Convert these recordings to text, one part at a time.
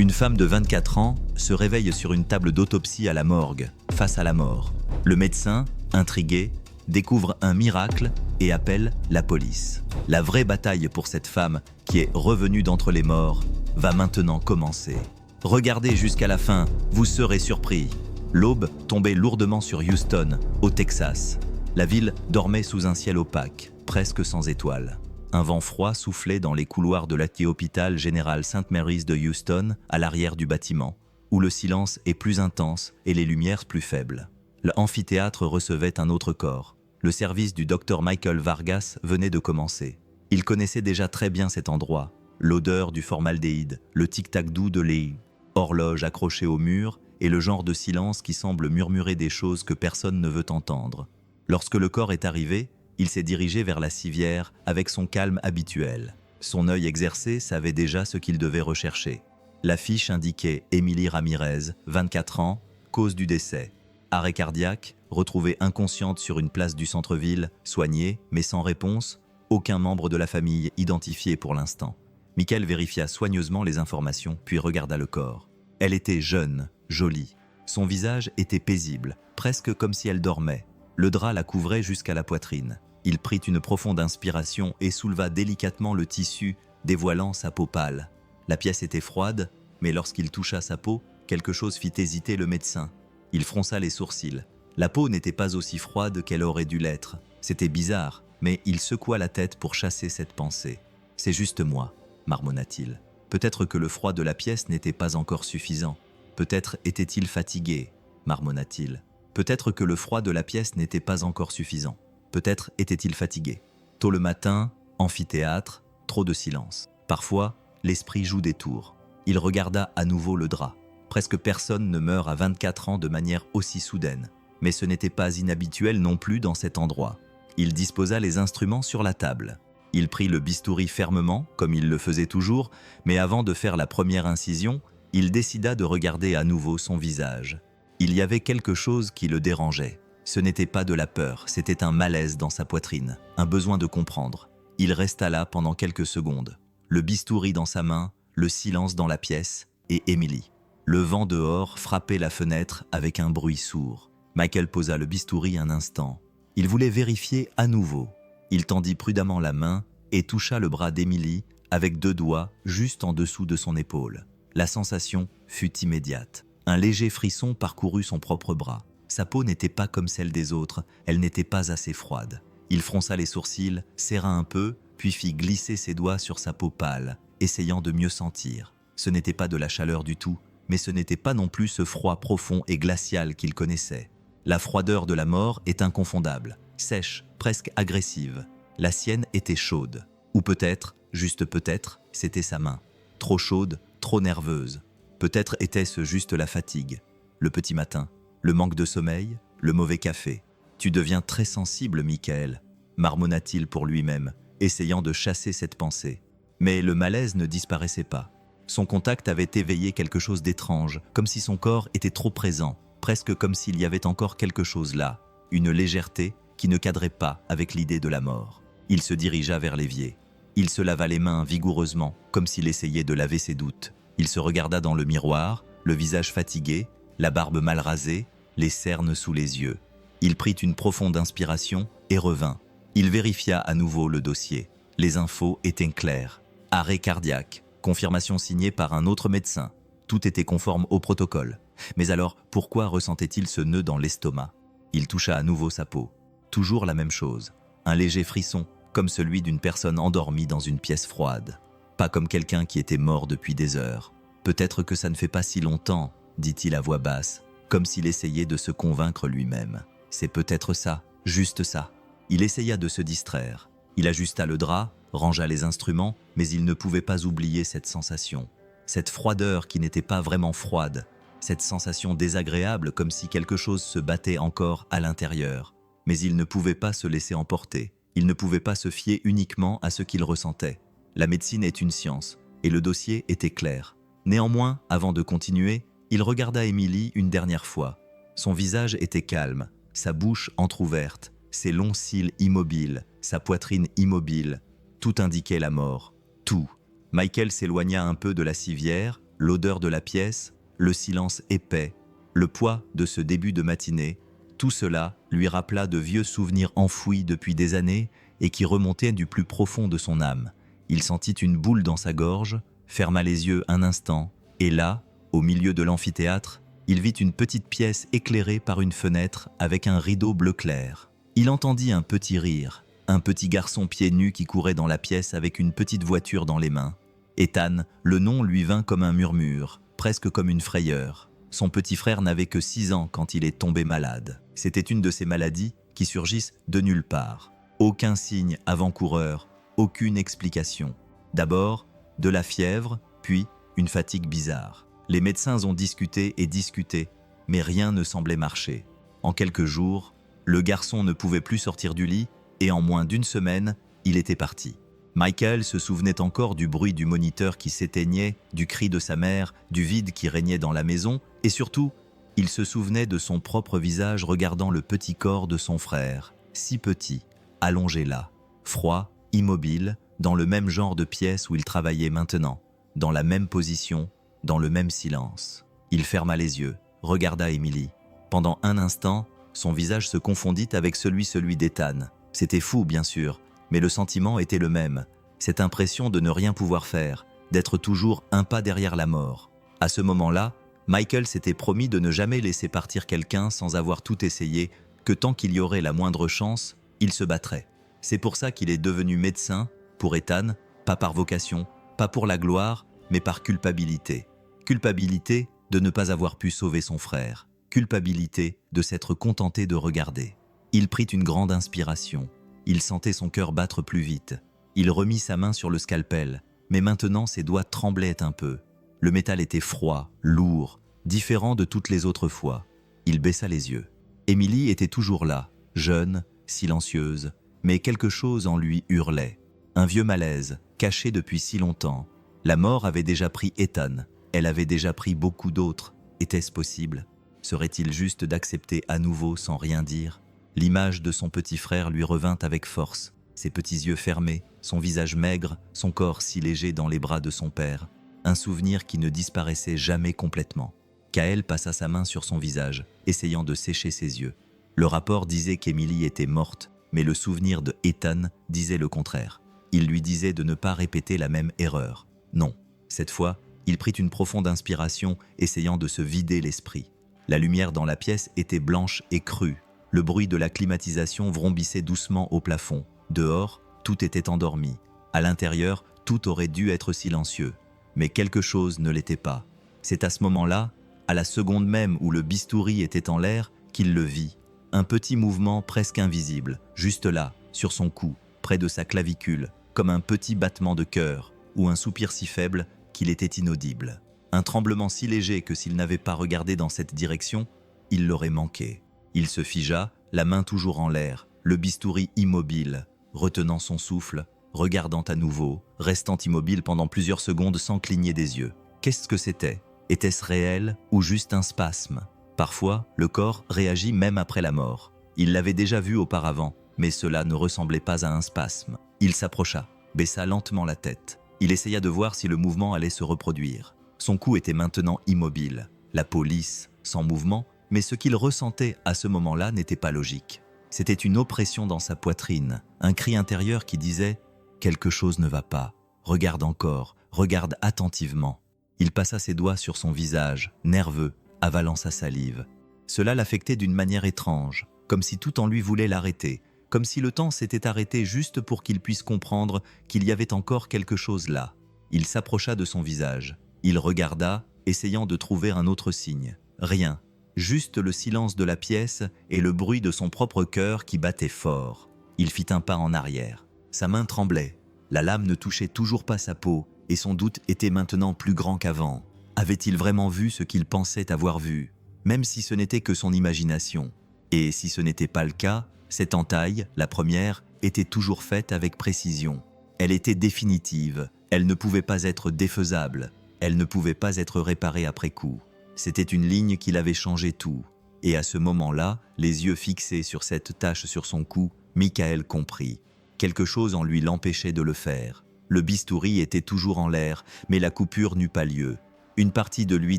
Une femme de 24 ans se réveille sur une table d'autopsie à la morgue, face à la mort. Le médecin, intrigué, découvre un miracle et appelle la police. La vraie bataille pour cette femme, qui est revenue d'entre les morts, va maintenant commencer. Regardez jusqu'à la fin, vous serez surpris. L'aube tombait lourdement sur Houston, au Texas. La ville dormait sous un ciel opaque, presque sans étoiles. Un vent froid soufflait dans les couloirs de l'hôpital général St. Mary's de Houston, à l'arrière du bâtiment, où le silence est plus intense et les lumières plus faibles. L'amphithéâtre recevait un autre corps. Le service du docteur Michael Vargas venait de commencer. Il connaissait déjà très bien cet endroit, l'odeur du formaldéhyde, le tic-tac doux de les horloges accrochées au mur et le genre de silence qui semble murmurer des choses que personne ne veut entendre. Lorsque le corps est arrivé, il s'est dirigé vers la civière avec son calme habituel. Son œil exercé savait déjà ce qu'il devait rechercher. L'affiche indiquait Émilie Ramirez, 24 ans, cause du décès. Arrêt cardiaque, retrouvée inconsciente sur une place du centre-ville, soignée, mais sans réponse, aucun membre de la famille identifié pour l'instant. Michael vérifia soigneusement les informations, puis regarda le corps. Elle était jeune, jolie. Son visage était paisible, presque comme si elle dormait. Le drap la couvrait jusqu'à la poitrine. Il prit une profonde inspiration et souleva délicatement le tissu, dévoilant sa peau pâle. La pièce était froide, mais lorsqu'il toucha sa peau, quelque chose fit hésiter le médecin. Il fronça les sourcils. La peau n'était pas aussi froide qu'elle aurait dû l'être. C'était bizarre, mais il secoua la tête pour chasser cette pensée. « C'est juste moi », marmonna-t-il. Peut-être que le froid de la pièce n'était pas encore suffisant. Peut-être était-il fatigué, marmonna-t-il. Peut-être que le froid de la pièce n'était pas encore suffisant. Peut-être était-il fatigué. Tôt le matin, amphithéâtre, trop de silence. Parfois, l'esprit joue des tours. Il regarda à nouveau le drap. Presque personne ne meurt à 24 ans de manière aussi soudaine. Mais ce n'était pas inhabituel non plus dans cet endroit. Il disposa les instruments sur la table. Il prit le bistouri fermement, comme il le faisait toujours, mais avant de faire la première incision, il décida de regarder à nouveau son visage. Il y avait quelque chose qui le dérangeait. Ce n'était pas de la peur, c'était un malaise dans sa poitrine, un besoin de comprendre. Il resta là pendant quelques secondes. Le bistouri dans sa main, le silence dans la pièce, et Émilie. Le vent dehors frappait la fenêtre avec un bruit sourd. Michael posa le bistouri un instant. Il voulait vérifier à nouveau. Il tendit prudemment la main et toucha le bras d'Émilie avec 2 doigts juste en dessous de son épaule. La sensation fut immédiate. Un léger frisson parcourut son propre bras. Sa peau n'était pas comme celle des autres, elle n'était pas assez froide. Il fronça les sourcils, serra un peu, puis fit glisser ses doigts sur sa peau pâle, essayant de mieux sentir. Ce n'était pas de la chaleur du tout, mais ce n'était pas non plus ce froid profond et glacial qu'il connaissait. La froideur de la mort est inconfondable, sèche, presque agressive. La sienne était chaude. Ou peut-être, juste peut-être, c'était sa main. Trop chaude, trop nerveuse. Peut-être était-ce juste la fatigue, le petit matin, le manque de sommeil, le mauvais café. « Tu deviens très sensible, Michael », marmonna-t-il pour lui-même, essayant de chasser cette pensée. Mais le malaise ne disparaissait pas. Son contact avait éveillé quelque chose d'étrange, comme si son corps était trop présent, presque comme s'il y avait encore quelque chose là, une légèreté qui ne cadrait pas avec l'idée de la mort. Il se dirigea vers l'évier. Il se lava les mains vigoureusement, comme s'il essayait de laver ses doutes. Il se regarda dans le miroir, le visage fatigué, la barbe mal rasée, les cernes sous les yeux. Il prit une profonde inspiration et revint. Il vérifia à nouveau le dossier. Les infos étaient claires. Arrêt cardiaque, confirmation signée par un autre médecin. Tout était conforme au protocole. Mais alors, pourquoi ressentait-il ce nœud dans l'estomac? Il toucha à nouveau sa peau. Toujours la même chose. Un léger frisson, comme celui d'une personne endormie dans une pièce froide. Pas comme quelqu'un qui était mort depuis des heures. Peut-être que ça ne fait pas si longtemps, dit-il à voix basse, comme s'il essayait de se convaincre lui-même. C'est peut-être ça, juste ça. Il essaya de se distraire. Il ajusta le drap, rangea les instruments, mais il ne pouvait pas oublier cette sensation. Cette froideur qui n'était pas vraiment froide. Cette sensation désagréable comme si quelque chose se battait encore à l'intérieur. Mais il ne pouvait pas se laisser emporter. Il ne pouvait pas se fier uniquement à ce qu'il ressentait. La médecine est une science, et le dossier était clair. Néanmoins, avant de continuer, il regarda Émilie une dernière fois. Son visage était calme, sa bouche entr'ouverte, ses longs cils immobiles, sa poitrine immobile. Tout indiquait la mort. Tout. Michael s'éloigna un peu de la civière, l'odeur de la pièce, le silence épais, le poids de ce début de matinée, tout cela lui rappela de vieux souvenirs enfouis depuis des années et qui remontaient du plus profond de son âme. Il sentit une boule dans sa gorge, ferma les yeux un instant, et là, au milieu de l'amphithéâtre, il vit une petite pièce éclairée par une fenêtre avec un rideau bleu clair. Il entendit un petit rire, un petit garçon pieds nus qui courait dans la pièce avec une petite voiture dans les mains. Ethan, le nom lui vint comme un murmure, presque comme une frayeur. Son petit frère n'avait que 6 ans quand il est tombé malade. C'était une de ces maladies qui surgissent de nulle part. Aucun signe avant-coureur, aucune explication. D'abord, de la fièvre, puis une fatigue bizarre. Les médecins ont discuté et discuté, mais rien ne semblait marcher. En quelques jours, le garçon ne pouvait plus sortir du lit et en moins d'une semaine, il était parti. Michael se souvenait encore du bruit du moniteur qui s'éteignait, du cri de sa mère, du vide qui régnait dans la maison et surtout, il se souvenait de son propre visage regardant le petit corps de son frère, si petit, allongé là, froid, immobile, dans le même genre de pièce où il travaillait maintenant, dans la même position, dans le même silence. Il ferma les yeux, regarda Emily. Pendant un instant, son visage se confondit avec celui d'Ethan. C'était fou, bien sûr, mais le sentiment était le même. Cette impression de ne rien pouvoir faire, d'être toujours un pas derrière la mort. À ce moment-là, Michael s'était promis de ne jamais laisser partir quelqu'un sans avoir tout essayé, que tant qu'il y aurait la moindre chance, il se battrait. C'est pour ça qu'il est devenu médecin, pour Ethan, pas par vocation, pas pour la gloire, mais par culpabilité. Culpabilité de ne pas avoir pu sauver son frère. Culpabilité de s'être contenté de regarder. Il prit une grande inspiration. Il sentait son cœur battre plus vite. Il remit sa main sur le scalpel, mais maintenant ses doigts tremblaient un peu. Le métal était froid, lourd, différent de toutes les autres fois. Il baissa les yeux. Emily était toujours là, jeune, silencieuse, mais quelque chose en lui hurlait. Un vieux malaise, caché depuis si longtemps. La mort avait déjà pris Ethan. Elle avait déjà pris beaucoup d'autres. Était-ce possible? Serait-il juste d'accepter à nouveau sans rien dire? L'image de son petit frère lui revint avec force. Ses petits yeux fermés, son visage maigre, son corps si léger dans les bras de son père. Un souvenir qui ne disparaissait jamais complètement. Kael passa sa main sur son visage, essayant de sécher ses yeux. Le rapport disait qu'Emily était morte, mais le souvenir de Ethan disait le contraire. Il lui disait de ne pas répéter la même erreur. Non, cette fois, il prit une profonde inspiration, essayant de se vider l'esprit. La lumière dans la pièce était blanche et crue. Le bruit de la climatisation vrombissait doucement au plafond. Dehors, tout était endormi. À l'intérieur, tout aurait dû être silencieux. Mais quelque chose ne l'était pas. C'est à ce moment-là, à la seconde même où le bistouri était en l'air, qu'il le vit. Un petit mouvement presque invisible, juste là, sur son cou, près de sa clavicule, comme un petit battement de cœur, ou un soupir si faible qu'il était inaudible. Un tremblement si léger que s'il n'avait pas regardé dans cette direction, il l'aurait manqué. Il se figea, la main toujours en l'air, le bistouri immobile, retenant son souffle, regardant à nouveau, restant immobile pendant plusieurs secondes sans cligner des yeux. Qu'est-ce que c'était? Était-ce réel ou juste un spasme? Parfois, le corps réagit même après la mort. Il l'avait déjà vu auparavant, mais cela ne ressemblait pas à un spasme. Il s'approcha, baissa lentement la tête. Il essaya de voir si le mouvement allait se reproduire. Son cou était maintenant immobile, la peau lisse, sans mouvement, mais ce qu'il ressentait à ce moment-là n'était pas logique. C'était une oppression dans sa poitrine, un cri intérieur qui disait « Quelque chose ne va pas, regarde encore, regarde attentivement ». Il passa ses doigts sur son visage, nerveux, avalant sa salive. Cela l'affectait d'une manière étrange, comme si tout en lui voulait l'arrêter, comme si le temps s'était arrêté juste pour qu'il puisse comprendre qu'il y avait encore quelque chose là. Il s'approcha de son visage. Il regarda, essayant de trouver un autre signe. Rien, juste le silence de la pièce et le bruit de son propre cœur qui battait fort. Il fit un pas en arrière. Sa main tremblait. La lame ne touchait toujours pas sa peau et son doute était maintenant plus grand qu'avant. Avait-il vraiment vu ce qu'il pensait avoir vu, même si ce n'était que son imagination? Et si ce n'était pas le cas, cette entaille, la première, était toujours faite avec précision. Elle était définitive, elle ne pouvait pas être défaisable, elle ne pouvait pas être réparée après coup. C'était une ligne qui avait changé tout. Et à ce moment-là, les yeux fixés sur cette tache sur son cou, Michael comprit. Quelque chose en lui l'empêchait de le faire. Le bistouri était toujours en l'air, mais la coupure n'eut pas lieu. Une partie de lui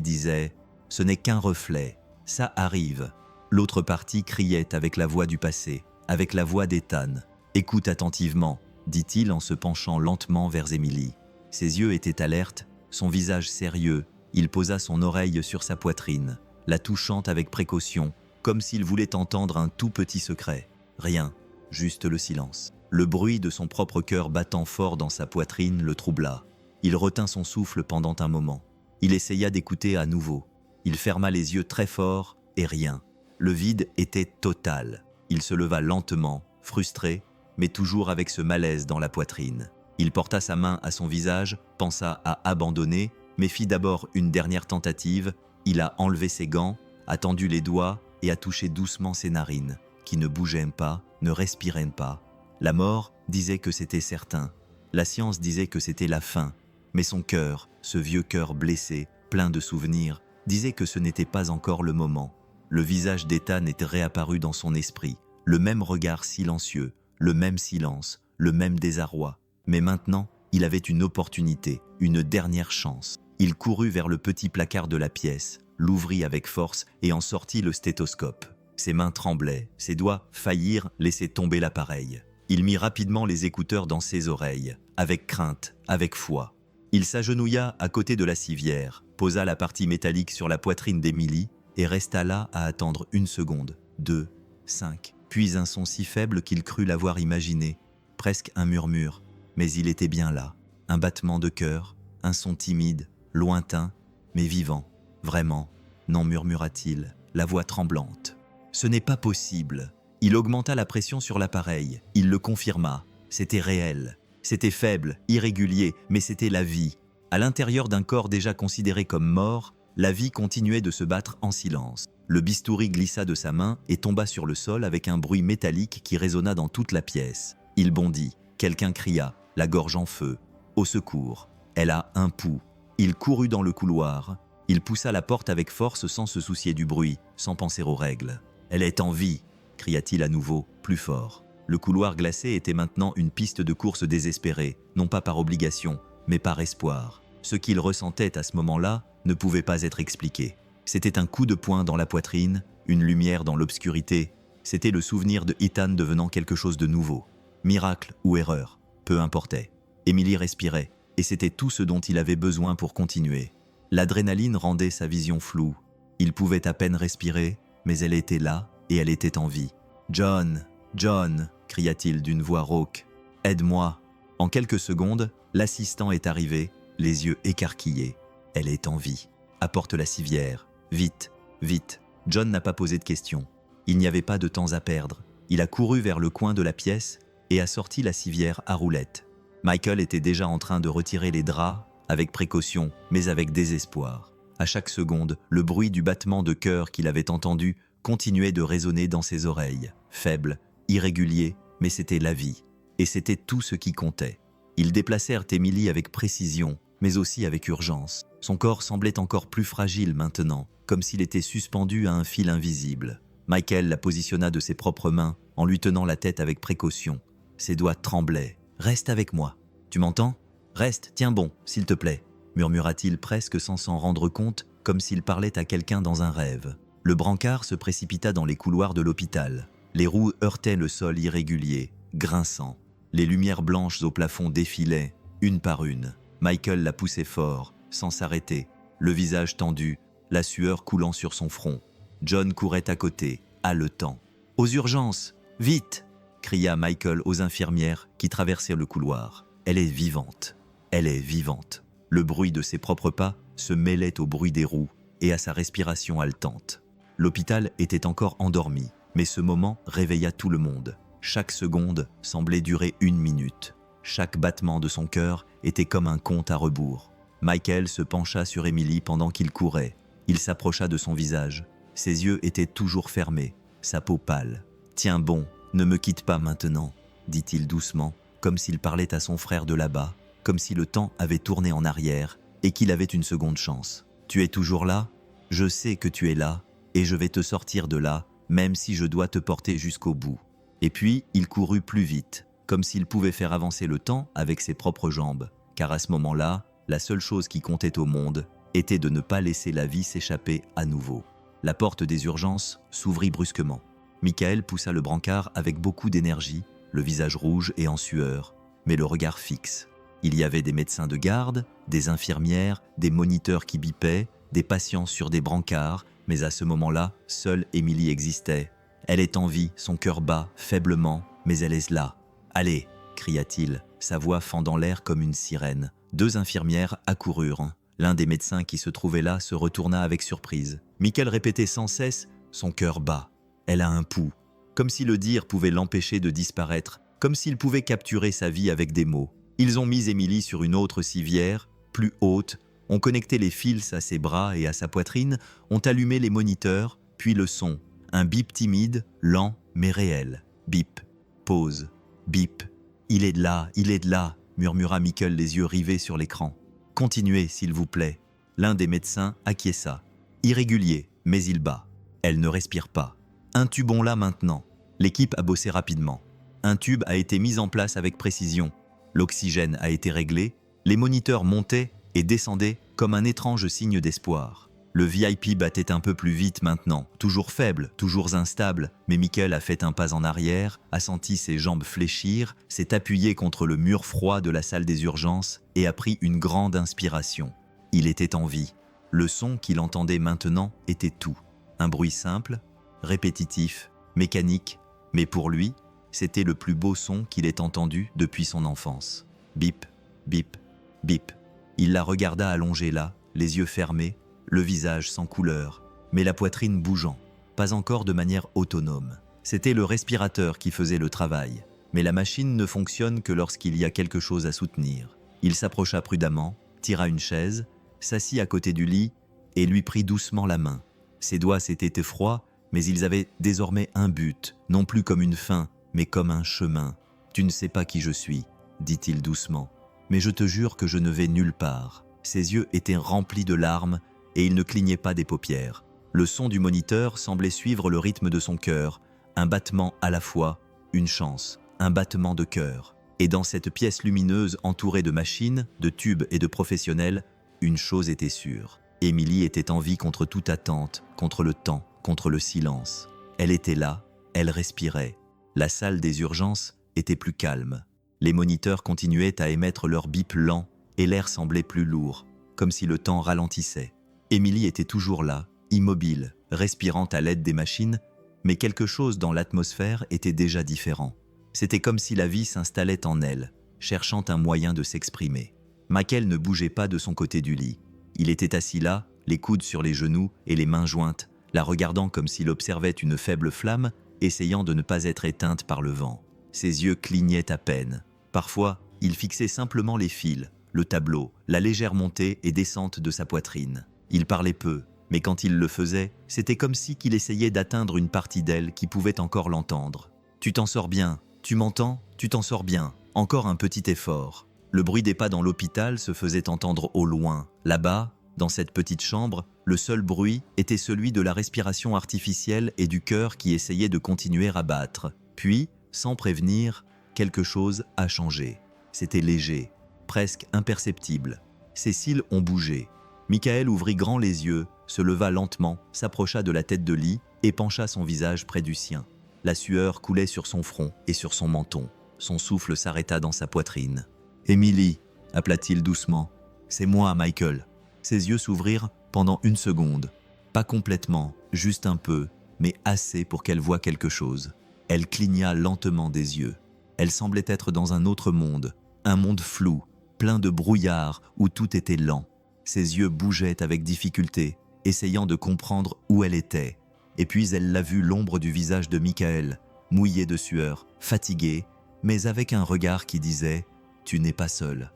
disait « Ce n'est qu'un reflet, ça arrive ». L'autre partie criait avec la voix du passé, avec la voix d'Ethan. « Écoute attentivement », dit-il en se penchant lentement vers Emily. Ses yeux étaient alertes, son visage sérieux. Il posa son oreille sur sa poitrine, la touchant avec précaution, comme s'il voulait entendre un tout petit secret. Rien, juste le silence. Le bruit de son propre cœur battant fort dans sa poitrine le troubla. Il retint son souffle pendant un moment. Il essaya d'écouter à nouveau. Il ferma les yeux très fort et rien. Le vide était total. Il se leva lentement, frustré, mais toujours avec ce malaise dans la poitrine. Il porta sa main à son visage, pensa à abandonner, mais fit d'abord une dernière tentative. Il a enlevé ses gants, a tendu les doigts et a touché doucement ses narines, qui ne bougeaient pas, ne respiraient pas. La mort disait que c'était certain. La science disait que c'était la fin. Mais son cœur, ce vieux cœur blessé, plein de souvenirs, disait que ce n'était pas encore le moment. Le visage d'Ethan était réapparu dans son esprit, le même regard silencieux, le même silence, le même désarroi. Mais maintenant, il avait une opportunité, une dernière chance. Il courut vers le petit placard de la pièce, l'ouvrit avec force et en sortit le stéthoscope. Ses mains tremblaient, ses doigts faillirent laisser tomber l'appareil. Il mit rapidement les écouteurs dans ses oreilles, avec crainte, avec foi. Il s'agenouilla à côté de la civière, posa la partie métallique sur la poitrine d'Emily et resta là à attendre 1 seconde, 2, 5. Puis un son si faible qu'il crut l'avoir imaginé, presque un murmure, mais il était bien là. Un battement de cœur, un son timide, lointain, mais vivant. Vraiment, non, murmura-t-il, la voix tremblante. Ce n'est pas possible. Il augmenta la pression sur l'appareil, il le confirma. C'était réel, c'était faible, irrégulier, mais c'était la vie. À l'intérieur d'un corps déjà considéré comme mort, la vie continuait de se battre en silence. Le bistouri glissa de sa main et tomba sur le sol avec un bruit métallique qui résonna dans toute la pièce. Il bondit, quelqu'un cria, la gorge en feu. Au secours, elle a un pouls. Il courut dans le couloir. Il poussa la porte avec force sans se soucier du bruit, sans penser aux règles. « Elle est en vie !» cria-t-il à nouveau, plus fort. Le couloir glacé était maintenant une piste de course désespérée, non pas par obligation, mais par espoir. Ce qu'il ressentait à ce moment-là ne pouvait pas être expliqué. C'était un coup de poing dans la poitrine, une lumière dans l'obscurité. C'était le souvenir de Ethan devenant quelque chose de nouveau. Miracle ou erreur, peu importait. Emily respirait, et c'était tout ce dont il avait besoin pour continuer. L'adrénaline rendait sa vision floue. Il pouvait à peine respirer, mais elle était là et elle était en vie. « John, John !» cria-t-il d'une voix rauque. « Aide-moi !» En quelques secondes, l'assistant est arrivé, les yeux écarquillés. « Elle est en vie. Apporte la civière. Vite, vite !» John n'a pas posé de questions. Il n'y avait pas de temps à perdre. Il a couru vers le coin de la pièce et a sorti la civière à roulettes. Michael était déjà en train de retirer les draps, avec précaution, mais avec désespoir. À chaque seconde, le bruit du battement de cœur qu'il avait entendu continuait de résonner dans ses oreilles. Faible, irrégulier, mais c'était la vie. Et c'était tout ce qui comptait. Ils déplacèrent Emily avec précision, mais aussi avec urgence. Son corps semblait encore plus fragile maintenant, comme s'il était suspendu à un fil invisible. Michael la positionna de ses propres mains, en lui tenant la tête avec précaution. Ses doigts tremblaient. « Reste avec moi. Tu m'entends ? Reste, tiens bon, s'il te plaît », murmura-t-il presque sans s'en rendre compte, comme s'il parlait à quelqu'un dans un rêve. Le brancard se précipita dans les couloirs de l'hôpital. Les roues heurtaient le sol irrégulier, grinçant. Les lumières blanches au plafond défilaient, une par une. Michael la poussait fort, sans s'arrêter, le visage tendu, la sueur coulant sur son front. John courait à côté, haletant. « Aux urgences, vite !» cria Michael aux infirmières qui traversaient le couloir. « Elle est vivante, elle est vivante !» Le bruit de ses propres pas se mêlait au bruit des roues et à sa respiration haletante. L'hôpital était encore endormi, mais ce moment réveilla tout le monde. Chaque seconde semblait durer 1 minute. Chaque battement de son cœur était comme un compte à rebours. Michael se pencha sur Emily pendant qu'il courait. Il s'approcha de son visage. Ses yeux étaient toujours fermés, sa peau pâle. « Tiens bon, ne me quitte pas maintenant », dit-il doucement, comme s'il parlait à son frère de là-bas, comme si le temps avait tourné en arrière et qu'il avait une seconde chance. « Tu es toujours là ? Je sais que tu es là, et je vais te sortir de là, même si je dois te porter jusqu'au bout. » Et puis, il courut plus vite, comme s'il pouvait faire avancer le temps avec ses propres jambes, car à ce moment-là, la seule chose qui comptait au monde était de ne pas laisser la vie s'échapper à nouveau. La porte des urgences s'ouvrit brusquement. Michael poussa le brancard avec beaucoup d'énergie, le visage rouge et en sueur, mais le regard fixe. Il y avait des médecins de garde, des infirmières, des moniteurs qui bipaient, des patients sur des brancards, mais à ce moment-là, seule Émilie existait. Elle est en vie, son cœur bat, faiblement, mais elle est là. « Allez !» cria-t-il, sa voix fendant l'air comme une sirène. 2 infirmières accoururent. L'un des médecins qui se trouvait là se retourna avec surprise. Michael répétait sans cesse « Son cœur bat. Elle a un pouls. » Comme si le dire pouvait l'empêcher de disparaître, comme s'il pouvait capturer sa vie avec des mots. Ils ont mis Émilie sur une autre civière, plus haute, ont connecté les fils à ses bras et à sa poitrine, ont allumé les moniteurs, puis le son. Un bip timide, lent, mais réel. Bip. Pause. Bip. « Il est de là, murmura Michael les yeux rivés sur l'écran. « Continuez, s'il vous plaît. » L'un des médecins acquiesça. Irrégulier, mais il bat. Elle ne respire pas. Intubons-la maintenant. L'équipe a bossé rapidement. Un tube a été mis en place avec précision. L'oxygène a été réglé. Les moniteurs montaient et descendaient comme un étrange signe d'espoir. Le VIP battait un peu plus vite maintenant, toujours faible, toujours instable, mais Michael a fait un pas en arrière, a senti ses jambes fléchir, s'est appuyé contre le mur froid de la salle des urgences et a pris une grande inspiration. Il était en vie. Le son qu'il entendait maintenant était tout. Un bruit simple, répétitif, mécanique, mais pour lui, c'était le plus beau son qu'il ait entendu depuis son enfance. Bip, bip, bip. Il la regarda allongée là, les yeux fermés, le visage sans couleur, mais la poitrine bougeant, pas encore de manière autonome. C'était le respirateur qui faisait le travail, mais la machine ne fonctionne que lorsqu'il y a quelque chose à soutenir. Il s'approcha prudemment, tira une chaise, s'assit à côté du lit et lui prit doucement la main. Ses doigts s'étaient froids, mais ils avaient désormais un but, non plus comme une fin, mais comme un chemin. « Tu ne sais pas qui je suis, » dit-il doucement, « mais je te jure que je ne vais nulle part. » Ses yeux étaient remplis de larmes et il ne clignait pas des paupières. Le son du moniteur semblait suivre le rythme de son cœur, un battement à la fois, une chance, un battement de cœur. Et dans cette pièce lumineuse entourée de machines, de tubes et de professionnels, une chose était sûre. Émilie était en vie contre toute attente, contre le temps, contre le silence. Elle était là, elle respirait. La salle des urgences était plus calme. Les moniteurs continuaient à émettre leurs bips lents et l'air semblait plus lourd, comme si le temps ralentissait. Émilie était toujours là, immobile, respirant à l'aide des machines, mais quelque chose dans l'atmosphère était déjà différent. C'était comme si la vie s'installait en elle, cherchant un moyen de s'exprimer. Michael ne bougeait pas de son côté du lit. Il était assis là, les coudes sur les genoux et les mains jointes, la regardant comme s'il observait une faible flamme, essayant de ne pas être éteinte par le vent. Ses yeux clignaient à peine. Parfois, il fixait simplement les fils, le tableau, la légère montée et descente de sa poitrine. Il parlait peu, mais quand il le faisait, c'était comme si qu'il essayait d'atteindre une partie d'elle qui pouvait encore l'entendre. « Tu t'en sors bien, tu m'entends ? Tu t'en sors bien. Encore un petit effort. » Le bruit des pas dans l'hôpital se faisait entendre au loin. Là-bas, dans cette petite chambre, le seul bruit était celui de la respiration artificielle et du cœur qui essayait de continuer à battre. Puis, sans prévenir, quelque chose a changé. C'était léger, presque imperceptible. Ses cils ont bougé. Michael ouvrit grand les yeux, se leva lentement, s'approcha de la tête de lit et pencha son visage près du sien. La sueur coulait sur son front et sur son menton. Son souffle s'arrêta dans sa poitrine. « Émilie » appela-t-il doucement. « C'est moi, Michael. » Ses yeux s'ouvrirent pendant une seconde. Pas complètement, juste un peu, mais assez pour qu'elle voie quelque chose. Elle cligna lentement des yeux. Elle semblait être dans un autre monde, un monde flou, plein de brouillard où tout était lent. Ses yeux bougeaient avec difficulté, essayant de comprendre où elle était. Et puis elle l'a vu l'ombre du visage de Michael, mouillé de sueur, fatigué, mais avec un regard qui disait « Tu n'es pas seul ».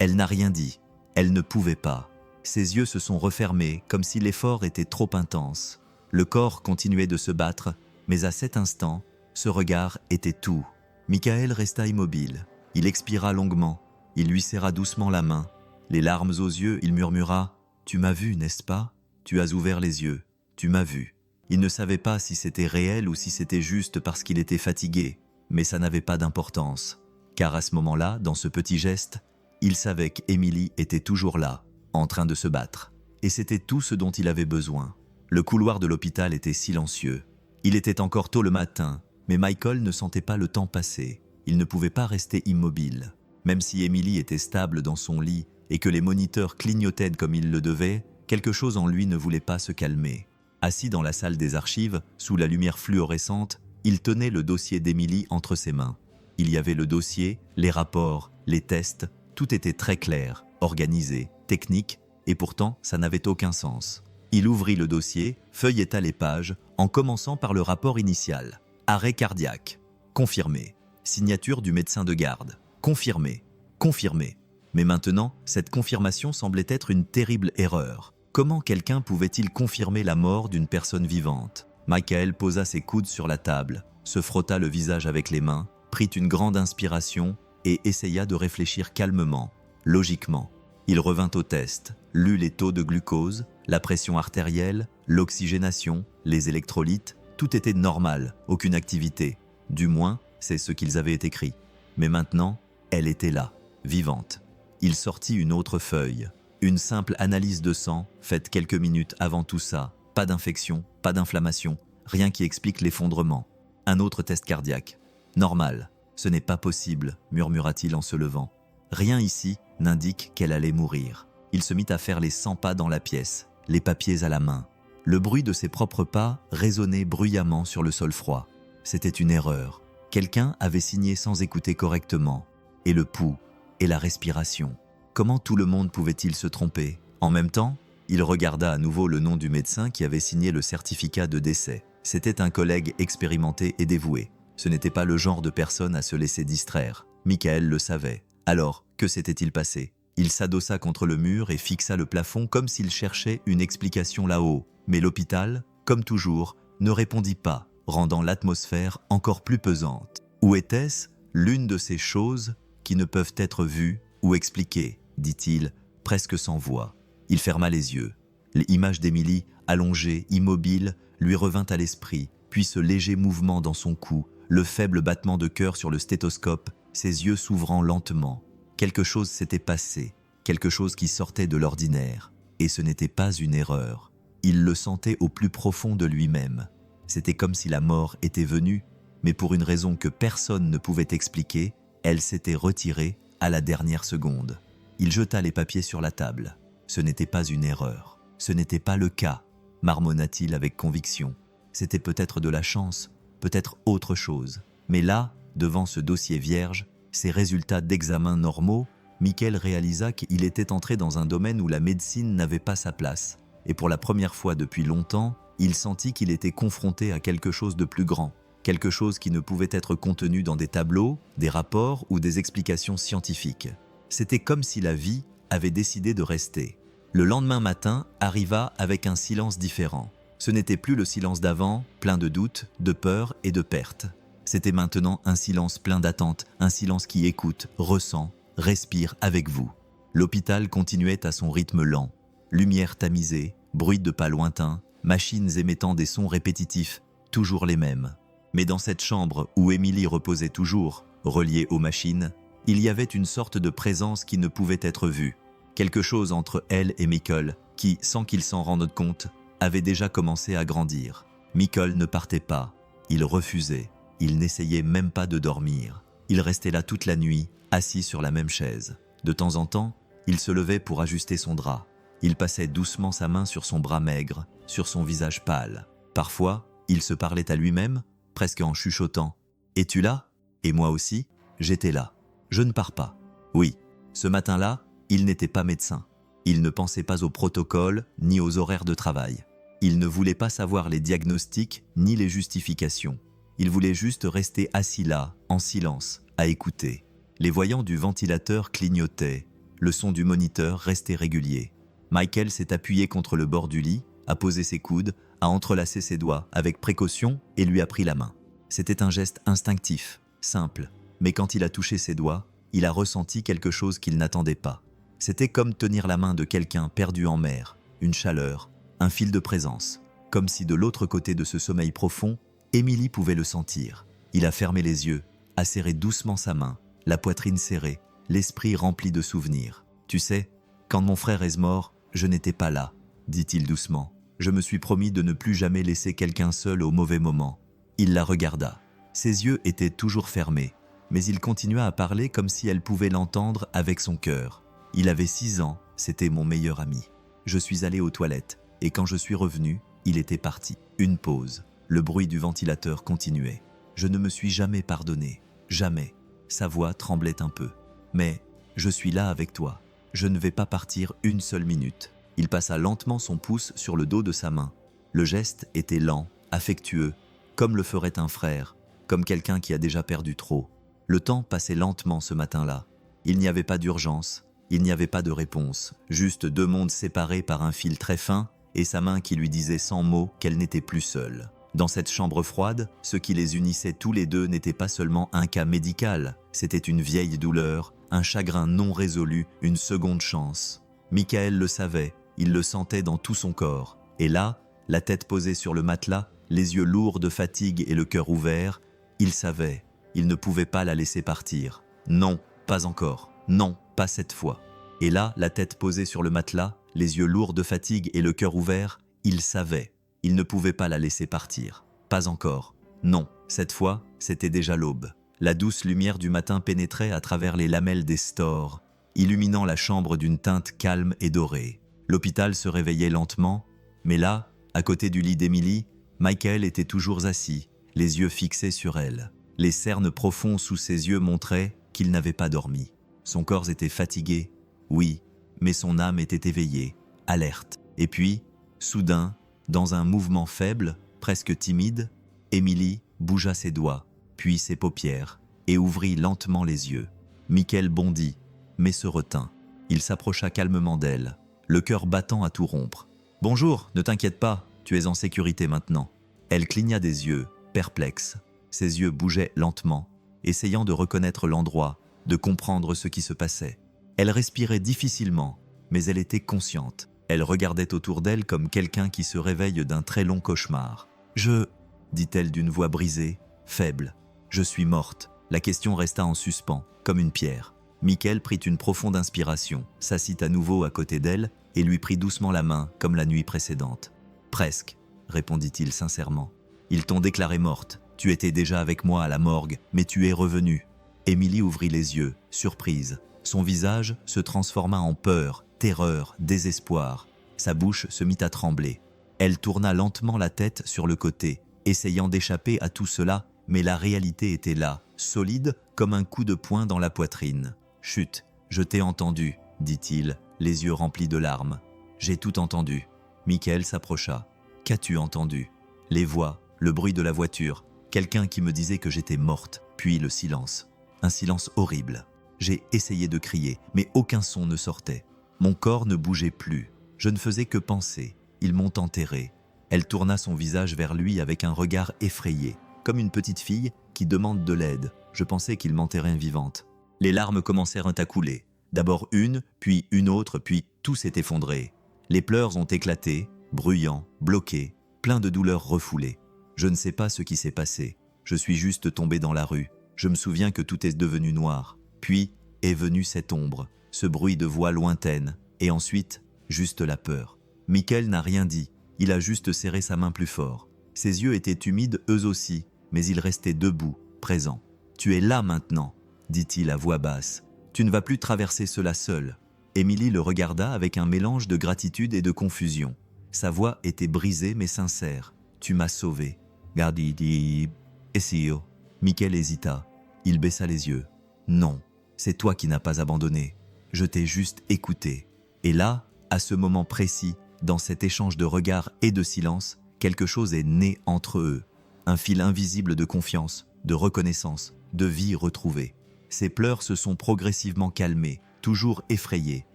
Elle n'a rien dit. Elle ne pouvait pas. Ses yeux se sont refermés comme si l'effort était trop intense. Le corps continuait de se battre, mais à cet instant, ce regard était tout. Michael resta immobile. Il expira longuement. Il lui serra doucement la main. Les larmes aux yeux, il murmura « Tu m'as vu, n'est-ce pas ? Tu as ouvert les yeux. Tu m'as vu. » Il ne savait pas si c'était réel ou si c'était juste parce qu'il était fatigué, mais ça n'avait pas d'importance. Car à ce moment-là, dans ce petit geste, Il savait qu'Emily était toujours là, en train de se battre. Et c'était tout ce dont il avait besoin. Le couloir de l'hôpital était silencieux. Il était encore tôt le matin, mais Michael ne sentait pas le temps passer. Il ne pouvait pas rester immobile. Même si Emily était stable dans son lit et que les moniteurs clignotaient comme ils le devaient, quelque chose en lui ne voulait pas se calmer. Assis dans la salle des archives, sous la lumière fluorescente, il tenait le dossier d'Emily entre ses mains. Il y avait le dossier, les rapports, les tests, tout était très clair, organisé, technique, et pourtant ça n'avait aucun sens. Il ouvrit le dossier, feuilleta les pages, en commençant par le rapport initial. Arrêt cardiaque. Confirmé. Signature du médecin de garde. Confirmé. Confirmé. Mais maintenant, cette confirmation semblait être une terrible erreur. Comment quelqu'un pouvait-il confirmer la mort d'une personne vivante? Michael posa ses coudes sur la table, se frotta le visage avec les mains, prit une grande inspiration et essaya de réfléchir calmement, logiquement. Il revint au test, lut les taux de glucose, la pression artérielle, l'oxygénation, les électrolytes, tout était normal, aucune activité. Du moins, c'est ce qu'ils avaient écrit. Mais maintenant, elle était là, vivante. Il sortit une autre feuille, une simple analyse de sang, faite quelques minutes avant tout ça. Pas d'infection, pas d'inflammation, rien qui explique l'effondrement. Un autre test cardiaque. Normal, ce n'est pas possible, murmura-t-il en se levant. Rien ici n'indique qu'elle allait mourir. Il se mit à faire les 100 pas dans la pièce, les papiers à la main. Le bruit de ses propres pas résonnait bruyamment sur le sol froid. C'était une erreur. Quelqu'un avait signé sans écouter correctement. Et le pouls, et la respiration. Comment tout le monde pouvait-il se tromper? En même temps, il regarda à nouveau le nom du médecin qui avait signé le certificat de décès. C'était un collègue expérimenté et dévoué. Ce n'était pas le genre de personne à se laisser distraire. Michael le savait. Alors, que s'était-il passé? Il s'adossa contre le mur et fixa le plafond comme s'il cherchait une explication là-haut. Mais l'hôpital, comme toujours, ne répondit pas, rendant l'atmosphère encore plus pesante. Où était-ce l'une de ces choses qui ne peuvent être vues ou expliquées, dit-il, presque sans voix. Il ferma les yeux. L'image d'Emily, allongée, immobile, lui revint à l'esprit, puis ce léger mouvement dans son cou, le faible battement de cœur sur le stéthoscope, ses yeux s'ouvrant lentement. Quelque chose s'était passé, quelque chose qui sortait de l'ordinaire, et ce n'était pas une erreur. Il le sentait au plus profond de lui-même. C'était comme si la mort était venue, mais pour une raison que personne ne pouvait expliquer, elle s'était retirée à la dernière seconde. Il jeta les papiers sur la table. Ce n'était pas une erreur. Ce n'était pas le cas, marmonna-t-il avec conviction. C'était peut-être de la chance, peut-être autre chose. Mais là, devant ce dossier vierge, ces résultats d'examen normaux, Michael réalisa qu'il était entré dans un domaine où la médecine n'avait pas sa place. Et pour la première fois depuis longtemps, il sentit qu'il était confronté à quelque chose de plus grand, quelque chose qui ne pouvait être contenu dans des tableaux, des rapports ou des explications scientifiques. C'était comme si la vie avait décidé de rester. Le lendemain matin arriva avec un silence différent. Ce n'était plus le silence d'avant, plein de doutes, de peur et de pertes. C'était maintenant un silence plein d'attente, un silence qui écoute, ressent, respire avec vous. L'hôpital continuait à son rythme lent. Lumière tamisée, bruit de pas lointains, machines émettant des sons répétitifs, toujours les mêmes. Mais dans cette chambre où Emily reposait toujours, reliée aux machines, il y avait une sorte de présence qui ne pouvait être vue. Quelque chose entre elle et Michael, qui, sans qu'il s'en rende compte, avait déjà commencé à grandir. Michael ne partait pas, il refusait, il n'essayait même pas de dormir. Il restait là toute la nuit, assis sur la même chaise. De temps en temps, il se levait pour ajuster son drap. Il passait doucement sa main sur son bras maigre, sur son visage pâle. Parfois, il se parlait à lui-même, presque en chuchotant. « Es-tu là ? Et moi aussi, j'étais là. Je ne pars pas. » Oui, ce matin-là, il n'était pas médecin. Il ne pensait pas aux protocoles ni aux horaires de travail. Il ne voulait pas savoir les diagnostics ni les justifications. Il voulait juste rester assis là, en silence, à écouter. Les voyants du ventilateur clignotaient. Le son du moniteur restait régulier. Michael s'est appuyé contre le bord du lit, a posé ses coudes, a entrelacé ses doigts avec précaution et lui a pris la main. C'était un geste instinctif, simple, mais quand il a touché ses doigts, il a ressenti quelque chose qu'il n'attendait pas. C'était comme tenir la main de quelqu'un perdu en mer, une chaleur, un fil de présence, comme si de l'autre côté de ce sommeil profond, Emily pouvait le sentir. Il a fermé les yeux, a serré doucement sa main, la poitrine serrée, l'esprit rempli de souvenirs. « Tu sais, quand mon frère est mort, je n'étais pas là, dit-il doucement. Je me suis promis de ne plus jamais laisser quelqu'un seul au mauvais moment. » Il la regarda. Ses yeux étaient toujours fermés, mais il continua à parler comme si elle pouvait l'entendre avec son cœur. « Il avait 6 ans, c'était mon meilleur ami. Je suis allé aux toilettes, et quand je suis revenu, il était parti. » Une pause. Le bruit du ventilateur continuait. « Je ne me suis jamais pardonné. Jamais. » Sa voix tremblait un peu. « Mais je suis là avec toi. Je ne vais pas partir une seule minute. » Il passa lentement son pouce sur le dos de sa main. Le geste était lent, affectueux, comme le ferait un frère, comme quelqu'un qui a déjà perdu trop. Le temps passait lentement ce matin-là. Il n'y avait pas d'urgence, il n'y avait pas de réponse, juste 2 mondes séparés par un fil très fin et sa main qui lui disait sans mots qu'elle n'était plus seule. Dans cette chambre froide, ce qui les unissait tous les deux n'était pas seulement un cas médical, c'était une vieille douleur, un chagrin non résolu, une seconde chance. Michael le savait, il le sentait dans tout son corps. Et là, la tête posée sur le matelas, les yeux lourds de fatigue et le cœur ouvert, il savait, il ne pouvait pas la laisser partir. Non, pas encore. Non, pas cette fois. Et là, la tête posée sur le matelas, les yeux lourds de fatigue et le cœur ouvert, il savait, il ne pouvait pas la laisser partir. Pas encore. Non, cette fois, c'était déjà l'aube. La douce lumière du matin pénétrait à travers les lamelles des stores, illuminant la chambre d'une teinte calme et dorée. L'hôpital se réveillait lentement, mais là, à côté du lit d'Emily, Michael était toujours assis, les yeux fixés sur elle. Les cernes profonds sous ses yeux montraient qu'il n'avait pas dormi. Son corps était fatigué, oui, mais son âme était éveillée, alerte. Et puis, soudain, dans un mouvement faible, presque timide, Emily bougea ses doigts, puis ses paupières, et ouvrit lentement les yeux. Michael bondit, mais se retint. Il s'approcha calmement d'elle, le cœur battant à tout rompre. « Bonjour, ne t'inquiète pas, tu es en sécurité maintenant. » Elle cligna des yeux, perplexe. Ses yeux bougeaient lentement, essayant de reconnaître l'endroit, de comprendre ce qui se passait. Elle respirait difficilement, mais elle était consciente. Elle regardait autour d'elle comme quelqu'un qui se réveille d'un très long cauchemar. « Je... » dit-elle d'une voix brisée, faible. « Je suis morte. » La question resta en suspens, comme une pierre. Michael prit une profonde inspiration, s'assit à nouveau à côté d'elle et lui prit doucement la main, comme la nuit précédente. « Presque, » répondit-il sincèrement. « Ils t'ont déclarée morte. Tu étais déjà avec moi à la morgue, mais tu es revenue. » Emily ouvrit les yeux, surprise. Son visage se transforma en peur, terreur, désespoir. Sa bouche se mit à trembler. Elle tourna lentement la tête sur le côté, essayant d'échapper à tout cela, mais la réalité était là, solide comme un coup de poing dans la poitrine. « Chut, je t'ai entendu, » dit-il, les yeux remplis de larmes. « J'ai tout entendu. » Michael s'approcha. « Qu'as-tu entendu ?» Les voix, le bruit de la voiture, quelqu'un qui me disait que j'étais morte, puis le silence. Un silence horrible. J'ai essayé de crier, mais aucun son ne sortait. Mon corps ne bougeait plus. Je ne faisais que penser. Ils m'ont enterrée. Elle tourna son visage vers lui avec un regard effrayé, comme une petite fille qui demande de l'aide. Je pensais qu'il m'enterrait vivante. Les larmes commencèrent à couler. D'abord une, puis une autre, puis tout s'est effondré. Les pleurs ont éclaté, bruyants, bloqués, pleins de douleurs refoulées. Je ne sais pas ce qui s'est passé. Je suis juste tombé dans la rue. Je me souviens que tout est devenu noir. Puis est venue cette ombre, ce bruit de voix lointaine, et ensuite, juste la peur. Michael n'a rien dit. Il a juste serré sa main plus fort. Ses yeux étaient humides eux aussi, mais il restait debout, présent. « Tu es là maintenant, » dit-il à voix basse. « Tu ne vas plus traverser cela seul. » Emily le regarda avec un mélange de gratitude et de confusion. Sa voix était brisée mais sincère. « Tu m'as sauvé. » Gardi Essio. Michael hésita. Il baissa les yeux. « Non, c'est toi qui n'as pas abandonné. Je t'ai juste écouté. » Et là, à ce moment précis, dans cet échange de regards et de silence, quelque chose est né entre eux. Un fil invisible de confiance, de reconnaissance, de vie retrouvée. Ses pleurs se sont progressivement calmés, toujours effrayés,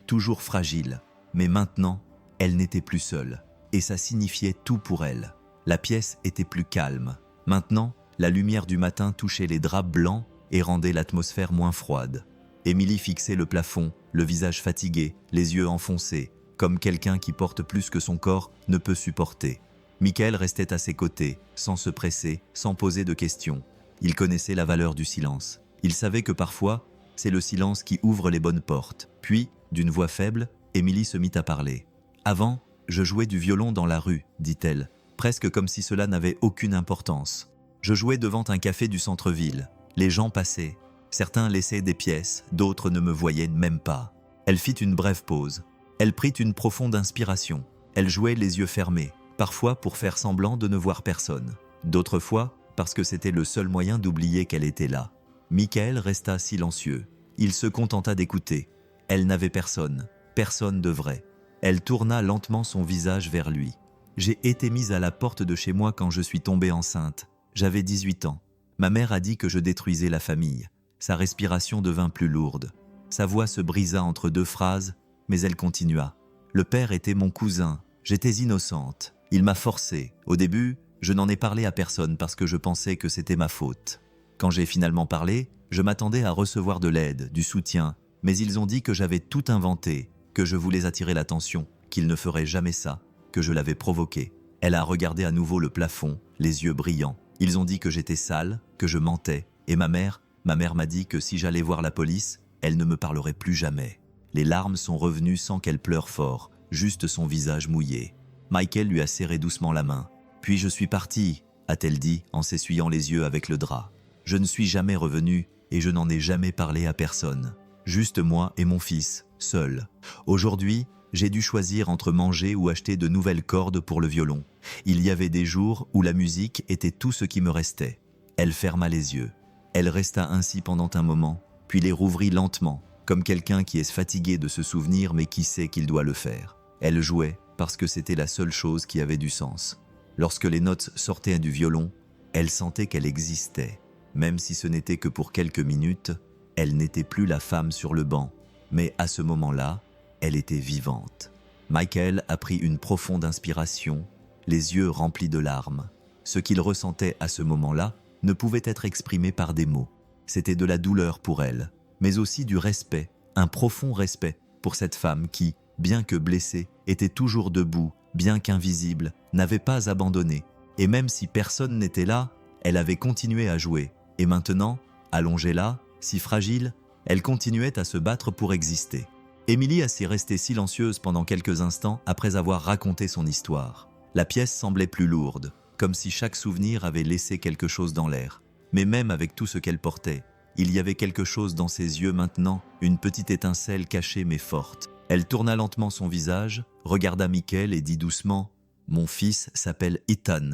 toujours fragiles. Mais maintenant, elle n'était plus seule. Et ça signifiait tout pour elle. La pièce était plus calme. Maintenant, la lumière du matin touchait les draps blancs et rendait l'atmosphère moins froide. Emily fixait le plafond, le visage fatigué, les yeux enfoncés, comme quelqu'un qui porte plus que son corps ne peut supporter. Michael restait à ses côtés, sans se presser, sans poser de questions. Il connaissait la valeur du silence. Il savait que parfois, C'est le silence qui ouvre les bonnes portes. Puis, d'une voix faible, Émilie se mit à parler. « Avant, je jouais du violon dans la rue, dit-elle, presque comme si cela n'avait aucune importance. Je jouais devant un café du centre-ville. Les gens passaient. Certains laissaient des pièces, d'autres ne me voyaient même pas. » Elle fit une brève pause. Elle prit une profonde inspiration. Elle jouait les yeux fermés, parfois pour faire semblant de ne voir personne. D'autres fois, parce que c'était le seul moyen d'oublier qu'elle était là. Michael resta silencieux. Il se contenta d'écouter. Elle n'avait personne, personne de vrai. Elle tourna lentement son visage vers lui. « J'ai été mise à la porte de chez moi quand je suis tombée enceinte. J'avais 18 ans. Ma mère a dit que je détruisais la famille. Sa respiration devint plus lourde. Sa voix se brisa entre deux phrases, mais elle continua. Le père était mon cousin. J'étais innocente. Il m'a forcée. Au début, je n'en ai parlé à personne parce que je pensais que c'était ma faute. Quand j'ai finalement parlé, je m'attendais à recevoir de l'aide, du soutien, mais ils ont dit que j'avais tout inventé, que je voulais attirer l'attention, qu'ils ne feraient jamais ça, que je l'avais provoqué. » Elle a regardé à nouveau le plafond, les yeux brillants. Ils ont dit que j'étais sale, que je mentais, et ma mère m'a dit que si j'allais voir la police, elle ne me parlerait plus jamais. Les larmes sont revenues sans qu'elle pleure fort, juste son visage mouillé. Michael lui a serré doucement la main. « Puis je suis partie, a-t-elle dit en s'essuyant les yeux avec le drap. Je ne suis jamais revenue et je n'en ai jamais parlé à personne. Juste moi et mon fils, seul. Aujourd'hui, j'ai dû choisir entre manger ou acheter de nouvelles cordes pour le violon. Il y avait des jours où la musique était tout ce qui me restait. » Elle ferma les yeux. Elle resta ainsi pendant un moment, puis les rouvrit lentement, comme quelqu'un qui est fatigué de se souvenir mais qui sait qu'il doit le faire. Elle jouait parce que c'était la seule chose qui avait du sens. Lorsque les notes sortaient du violon, elle sentait qu'elle existait. Même si ce n'était que pour quelques minutes, elle n'était plus la femme sur le banc. Mais à ce moment-là, elle était vivante. Michael a pris une profonde inspiration, les yeux remplis de larmes. Ce qu'il ressentait à ce moment-là ne pouvait être exprimé par des mots. C'était de la douleur pour elle, mais aussi du respect, un profond respect pour cette femme qui, bien que blessée, était toujours debout, bien qu'invisible, n'avait pas abandonné. Et même si personne n'était là, elle avait continué à jouer. Et maintenant, allongée là, si fragile, elle continuait à se battre pour exister. Émilie s'est restée silencieuse pendant quelques instants après avoir raconté son histoire. La pièce semblait plus lourde, comme si chaque souvenir avait laissé quelque chose dans l'air. Mais même avec tout ce qu'elle portait, il y avait quelque chose dans ses yeux maintenant, une petite étincelle cachée mais forte. Elle tourna lentement son visage, regarda Michael et dit doucement « Mon fils s'appelle Ethan ».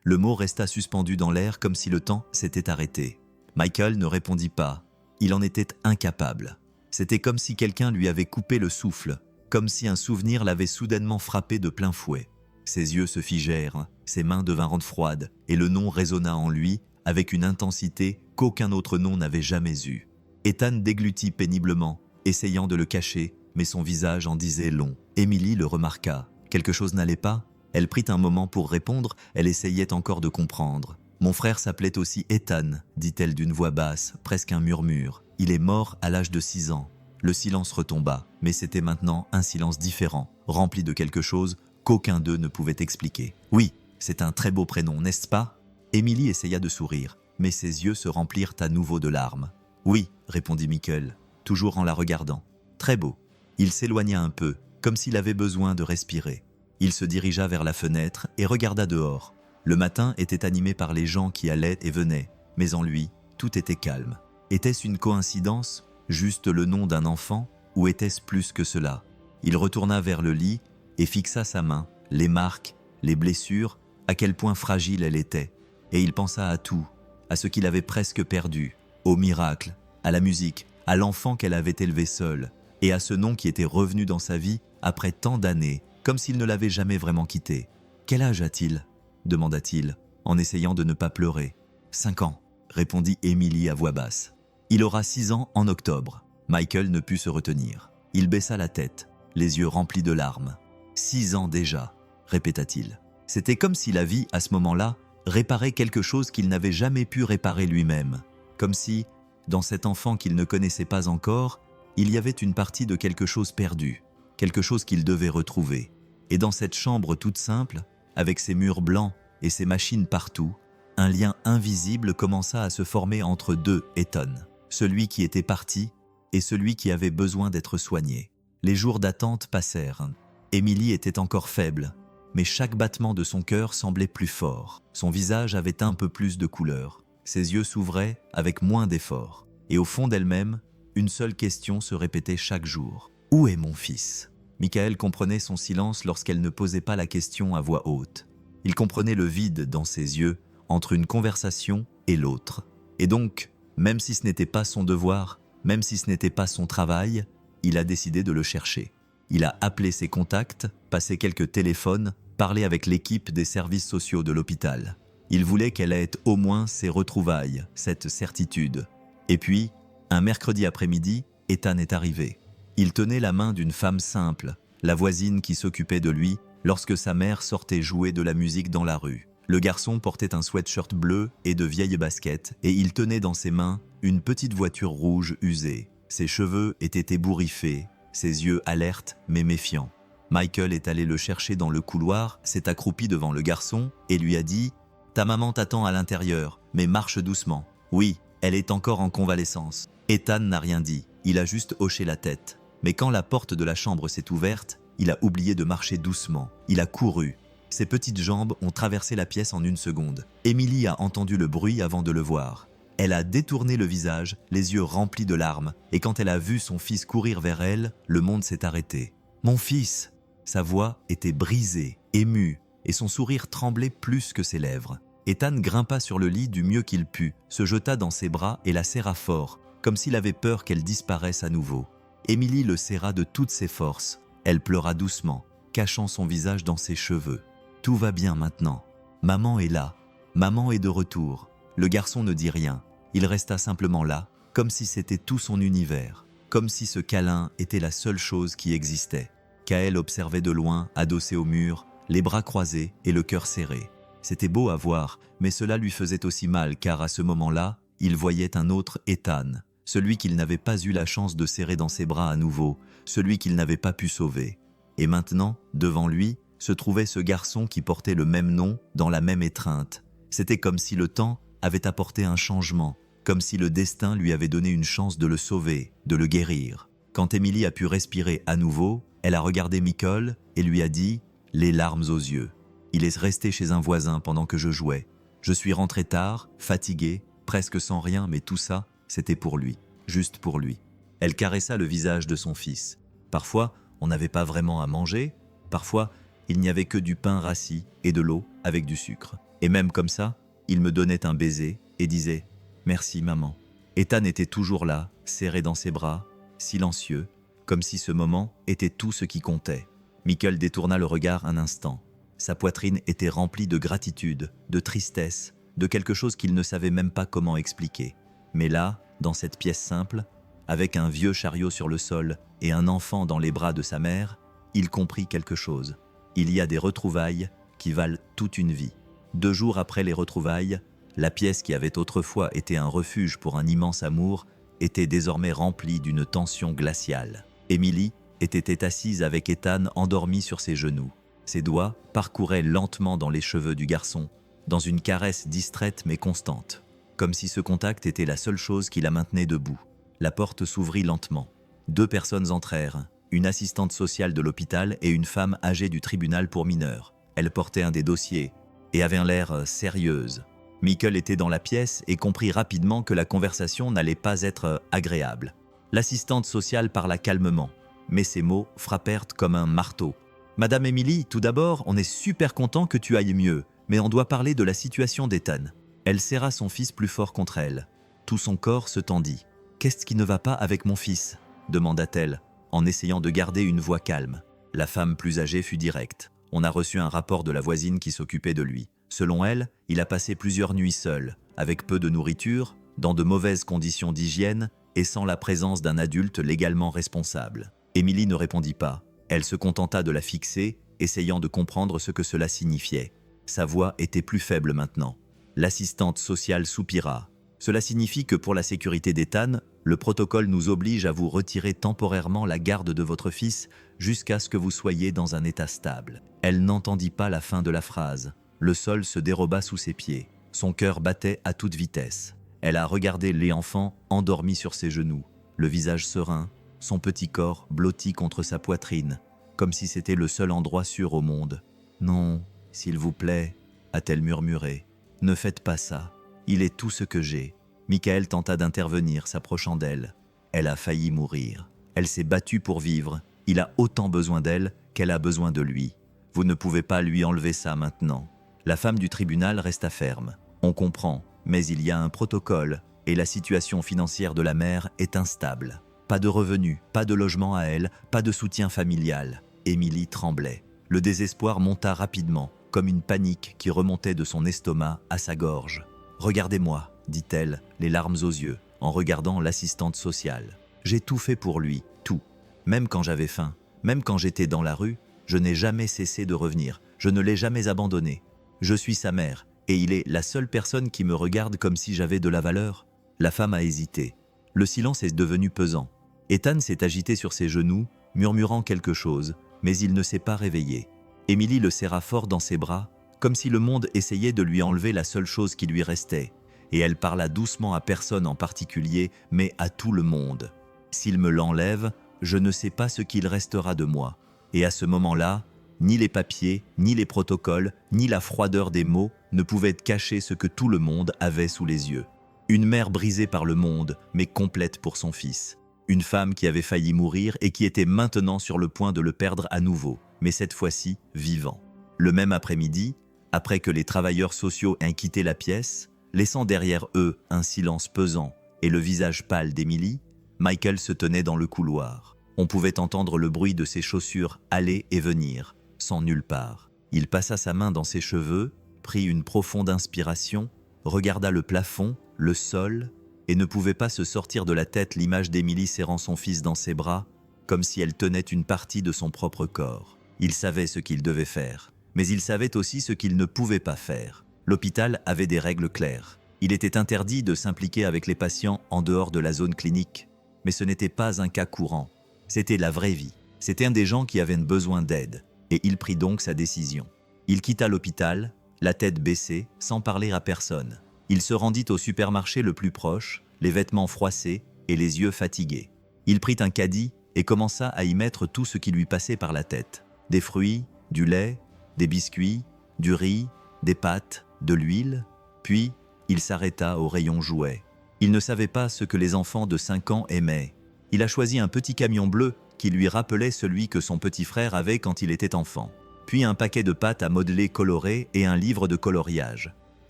Le mot resta suspendu dans l'air comme si le temps s'était arrêté. Michael ne répondit pas. Il en était incapable. C'était comme si quelqu'un lui avait coupé le souffle, comme si un souvenir l'avait soudainement frappé de plein fouet. Ses yeux se figèrent, ses mains devinrent froides, et le nom résonna en lui avec une intensité qu'aucun autre nom n'avait jamais eue. Ethan déglutit péniblement, essayant de le cacher, mais son visage en disait long. Émilie le remarqua. Quelque chose n'allait pas ? Elle prit un moment pour répondre, elle essayait encore de comprendre. « Mon frère s'appelait aussi Ethan, dit-elle d'une voix basse, presque un murmure. Il est mort à l'âge de 6 ans. » Le silence retomba, mais c'était maintenant un silence différent, rempli de quelque chose qu'aucun d'eux ne pouvait expliquer. « Oui, c'est un très beau prénom, n'est-ce pas ?» Émilie essaya de sourire, mais ses yeux se remplirent à nouveau de larmes. « Oui, » répondit Michael, toujours en la regardant. « Très beau. » Il s'éloigna un peu, comme s'il avait besoin de respirer. Il se dirigea vers la fenêtre et regarda dehors. Le matin était animé par les gens qui allaient et venaient, mais en lui, tout était calme. Était-ce une coïncidence, juste le nom d'un enfant, ou était-ce plus que cela? Il retourna vers le lit et fixa sa main, les marques, les blessures, à quel point fragile elle était. Et il pensa à tout, à ce qu'il avait presque perdu, au miracle, à la musique, à l'enfant qu'elle avait élevé seule, et à ce nom qui était revenu dans sa vie après tant d'années, comme s'il ne l'avait jamais vraiment quitté. « Quel âge a-t-il » demanda-t-il, en essayant de ne pas pleurer. « 5 ans, répondit Émilie à voix basse. « Il aura 6 ans en octobre. » Michael ne put se retenir. Il baissa la tête, les yeux remplis de larmes. « 6 ans déjà, répéta-t-il. C'était comme si la vie, à ce moment-là, réparait quelque chose qu'il n'avait jamais pu réparer lui-même. Comme si, dans cet enfant qu'il ne connaissait pas encore, il y avait une partie de quelque chose perdu, quelque chose qu'il devait retrouver. Et dans cette chambre toute simple, avec ses murs blancs et ses machines partout, un lien invisible commença à se former entre deux Ethan. Celui qui était parti et celui qui avait besoin d'être soigné. Les jours d'attente passèrent. Émilie était encore faible, mais chaque battement de son cœur semblait plus fort. Son visage avait un peu plus de couleur. Ses yeux s'ouvraient avec moins d'effort. Et au fond d'elle-même, une seule question se répétait chaque jour. « Où est mon fils ?» Michael comprenait son silence lorsqu'elle ne posait pas la question à voix haute. Il comprenait le vide dans ses yeux entre une conversation et l'autre. Et donc, même si ce n'était pas son devoir, même si ce n'était pas son travail, il a décidé de le chercher. Il a appelé ses contacts, passé quelques téléphones, parlé avec l'équipe des services sociaux de l'hôpital. Il voulait qu'elle ait au moins ses retrouvailles, cette certitude. Et puis, un mercredi après-midi, Ethan est arrivé. Il tenait la main d'une femme simple, la voisine qui s'occupait de lui lorsque sa mère sortait jouer de la musique dans la rue. Le garçon portait un sweatshirt bleu et de vieilles baskets et il tenait dans ses mains une petite voiture rouge usée. Ses cheveux étaient ébouriffés, ses yeux alertes mais méfiants. Michael est allé le chercher dans le couloir, s'est accroupi devant le garçon et lui a dit « Ta maman t'attend à l'intérieur, mais marche doucement. Oui, elle est encore en convalescence. » Ethan n'a rien dit, il a juste hoché la tête. Mais quand la porte de la chambre s'est ouverte, il a oublié de marcher doucement. Il a couru. Ses petites jambes ont traversé la pièce en une seconde. Émilie a entendu le bruit avant de le voir. Elle a détourné le visage, les yeux remplis de larmes, et quand elle a vu son fils courir vers elle, le monde s'est arrêté. « Mon fils !» Sa voix était brisée, émue, et son sourire tremblait plus que ses lèvres. Ethan grimpa sur le lit du mieux qu'il put, se jeta dans ses bras et la serra fort, comme s'il avait peur qu'elle disparaisse à nouveau. Émilie le serra de toutes ses forces. Elle pleura doucement, cachant son visage dans ses cheveux. « Tout va bien maintenant. Maman est là. Maman est de retour. » Le garçon ne dit rien. Il resta simplement là, comme si c'était tout son univers, comme si ce câlin était la seule chose qui existait. Kael observait de loin, adossé au mur, les bras croisés et le cœur serré. C'était beau à voir, mais cela lui faisait aussi mal car à ce moment-là, il voyait un autre Ethan, celui qu'il n'avait pas eu la chance de serrer dans ses bras à nouveau, celui qu'il n'avait pas pu sauver. Et maintenant, devant lui, se trouvait ce garçon qui portait le même nom dans la même étreinte. C'était comme si le temps avait apporté un changement, comme si le destin lui avait donné une chance de le sauver, de le guérir. Quand Émilie a pu respirer à nouveau, elle a regardé Michael et lui a dit, les larmes aux yeux. Il est resté chez un voisin pendant que je jouais. Je suis rentré tard, fatigué, presque sans rien, mais tout ça, c'était pour lui, juste pour lui. Elle caressa le visage de son fils. Parfois, on n'avait pas vraiment à manger. Parfois, il n'y avait que du pain rassis et de l'eau avec du sucre. Et même comme ça, il me donnait un baiser et disait « Merci maman ». Ethan était toujours là, serré dans ses bras, silencieux, comme si ce moment était tout ce qui comptait. Michael détourna le regard un instant. Sa poitrine était remplie de gratitude, de tristesse, de quelque chose qu'il ne savait même pas comment expliquer. Mais là, dans cette pièce simple, avec un vieux chariot sur le sol et un enfant dans les bras de sa mère, il comprit quelque chose. Il y a des retrouvailles qui valent toute une vie. 2 jours après les retrouvailles, la pièce qui avait autrefois été un refuge pour un immense amour était désormais remplie d'une tension glaciale. Émilie était assise avec Ethan endormi sur ses genoux. Ses doigts parcouraient lentement dans les cheveux du garçon, dans une caresse distraite mais constante, comme si ce contact était la seule chose qui la maintenait debout. La porte s'ouvrit lentement. 2 personnes entrèrent, une assistante sociale de l'hôpital et une femme âgée du tribunal pour mineurs. Elle portait un des dossiers et avait un l'air sérieuse. Michael était dans la pièce et comprit rapidement que la conversation n'allait pas être agréable. L'assistante sociale parla calmement, mais ses mots frappèrent comme un marteau. « Madame Émilie, tout d'abord, on est super content que tu ailles mieux, mais on doit parler de la situation d'Ethan. » Elle serra son fils plus fort contre elle. Tout son corps se tendit. « Qu'est-ce qui ne va pas avec mon fils ?» demanda-t-elle, en essayant de garder une voix calme. La femme plus âgée fut directe. On a reçu un rapport de la voisine qui s'occupait de lui. Selon elle, il a passé plusieurs nuits seul, avec peu de nourriture, dans de mauvaises conditions d'hygiène et sans la présence d'un adulte légalement responsable. Émilie ne répondit pas. Elle se contenta de la fixer, essayant de comprendre ce que cela signifiait. Sa voix était plus faible maintenant. L'assistante sociale soupira. « Cela signifie que pour la sécurité d'Ethan, le protocole nous oblige à vous retirer temporairement la garde de votre fils jusqu'à ce que vous soyez dans un état stable. » Elle n'entendit pas la fin de la phrase. Le sol se déroba sous ses pieds. Son cœur battait à toute vitesse. Elle a regardé l'enfant endormi sur ses genoux. le visage serein, son petit corps blotti contre sa poitrine, comme si c'était le seul endroit sûr au monde. « Non, s'il vous plaît, a-t-elle murmuré. Ne faites pas ça. Il est tout ce que j'ai. » Michael tenta d'intervenir, s'approchant d'elle. Elle a failli mourir. Elle s'est battue pour vivre. Il a autant besoin d'elle qu'elle a besoin de lui. Vous ne pouvez pas lui enlever ça maintenant. La femme du tribunal resta ferme. On comprend, mais il y a un protocole et la situation financière de la mère est instable. Pas de revenus, pas de logement à elle, pas de soutien familial. Émilie tremblait. Le désespoir monta rapidement, comme une panique qui remontait de son estomac à sa gorge. « Regardez-moi », dit-elle, les larmes aux yeux, en regardant l'assistante sociale. « J'ai tout fait pour lui, tout. Même quand j'avais faim, même quand j'étais dans la rue, je n'ai jamais cessé de revenir. Je ne l'ai jamais abandonné. Je suis sa mère, et il est la seule personne qui me regarde comme si j'avais de la valeur. » La femme a hésité. Le silence est devenu pesant. Ethan s'est agité sur ses genoux, murmurant quelque chose, mais il ne s'est pas réveillé. Émilie le serra fort dans ses bras, comme si le monde essayait de lui enlever la seule chose qui lui restait, et elle parla doucement à personne en particulier, mais à tout le monde. « S'il me l'enlève, je ne sais pas ce qu'il restera de moi. » Et à ce moment-là, ni les papiers, ni les protocoles, ni la froideur des mots ne pouvaient cacher ce que tout le monde avait sous les yeux. Une mère brisée par le monde, mais complète pour son fils. Une femme qui avait failli mourir et qui était maintenant sur le point de le perdre à nouveau, mais cette fois-ci vivant. Le même après-midi, après que les travailleurs sociaux aient quitté la pièce, laissant derrière eux un silence pesant et le visage pâle d'Émilie, Michael se tenait dans le couloir. On pouvait entendre le bruit de ses chaussures aller et venir, sans nulle part. Il passa sa main dans ses cheveux, prit une profonde inspiration, regarda le plafond, le sol, et ne pouvait pas se sortir de la tête l'image d'Émilie serrant son fils dans ses bras, comme si elle tenait une partie de son propre corps. Il savait ce qu'il devait faire, mais il savait aussi ce qu'il ne pouvait pas faire. L'hôpital avait des règles claires. Il était interdit de s'impliquer avec les patients en dehors de la zone clinique, mais ce n'était pas un cas courant. C'était la vraie vie. C'était un des gens qui avaient besoin d'aide, et il prit donc sa décision. Il quitta l'hôpital, la tête baissée, sans parler à personne. Il se rendit au supermarché le plus proche, les vêtements froissés et les yeux fatigués. Il prit un caddie et commença à y mettre tout ce qui lui passait par la tête. Des fruits, du lait, des biscuits, du riz, des pâtes, de l'huile. Puis, il s'arrêta au rayon jouets. Il ne savait pas ce que les enfants de 5 ans aimaient. Il a choisi un petit camion bleu qui lui rappelait celui que son petit frère avait quand il était enfant. Puis un paquet de pâtes à modeler colorées et un livre de coloriage.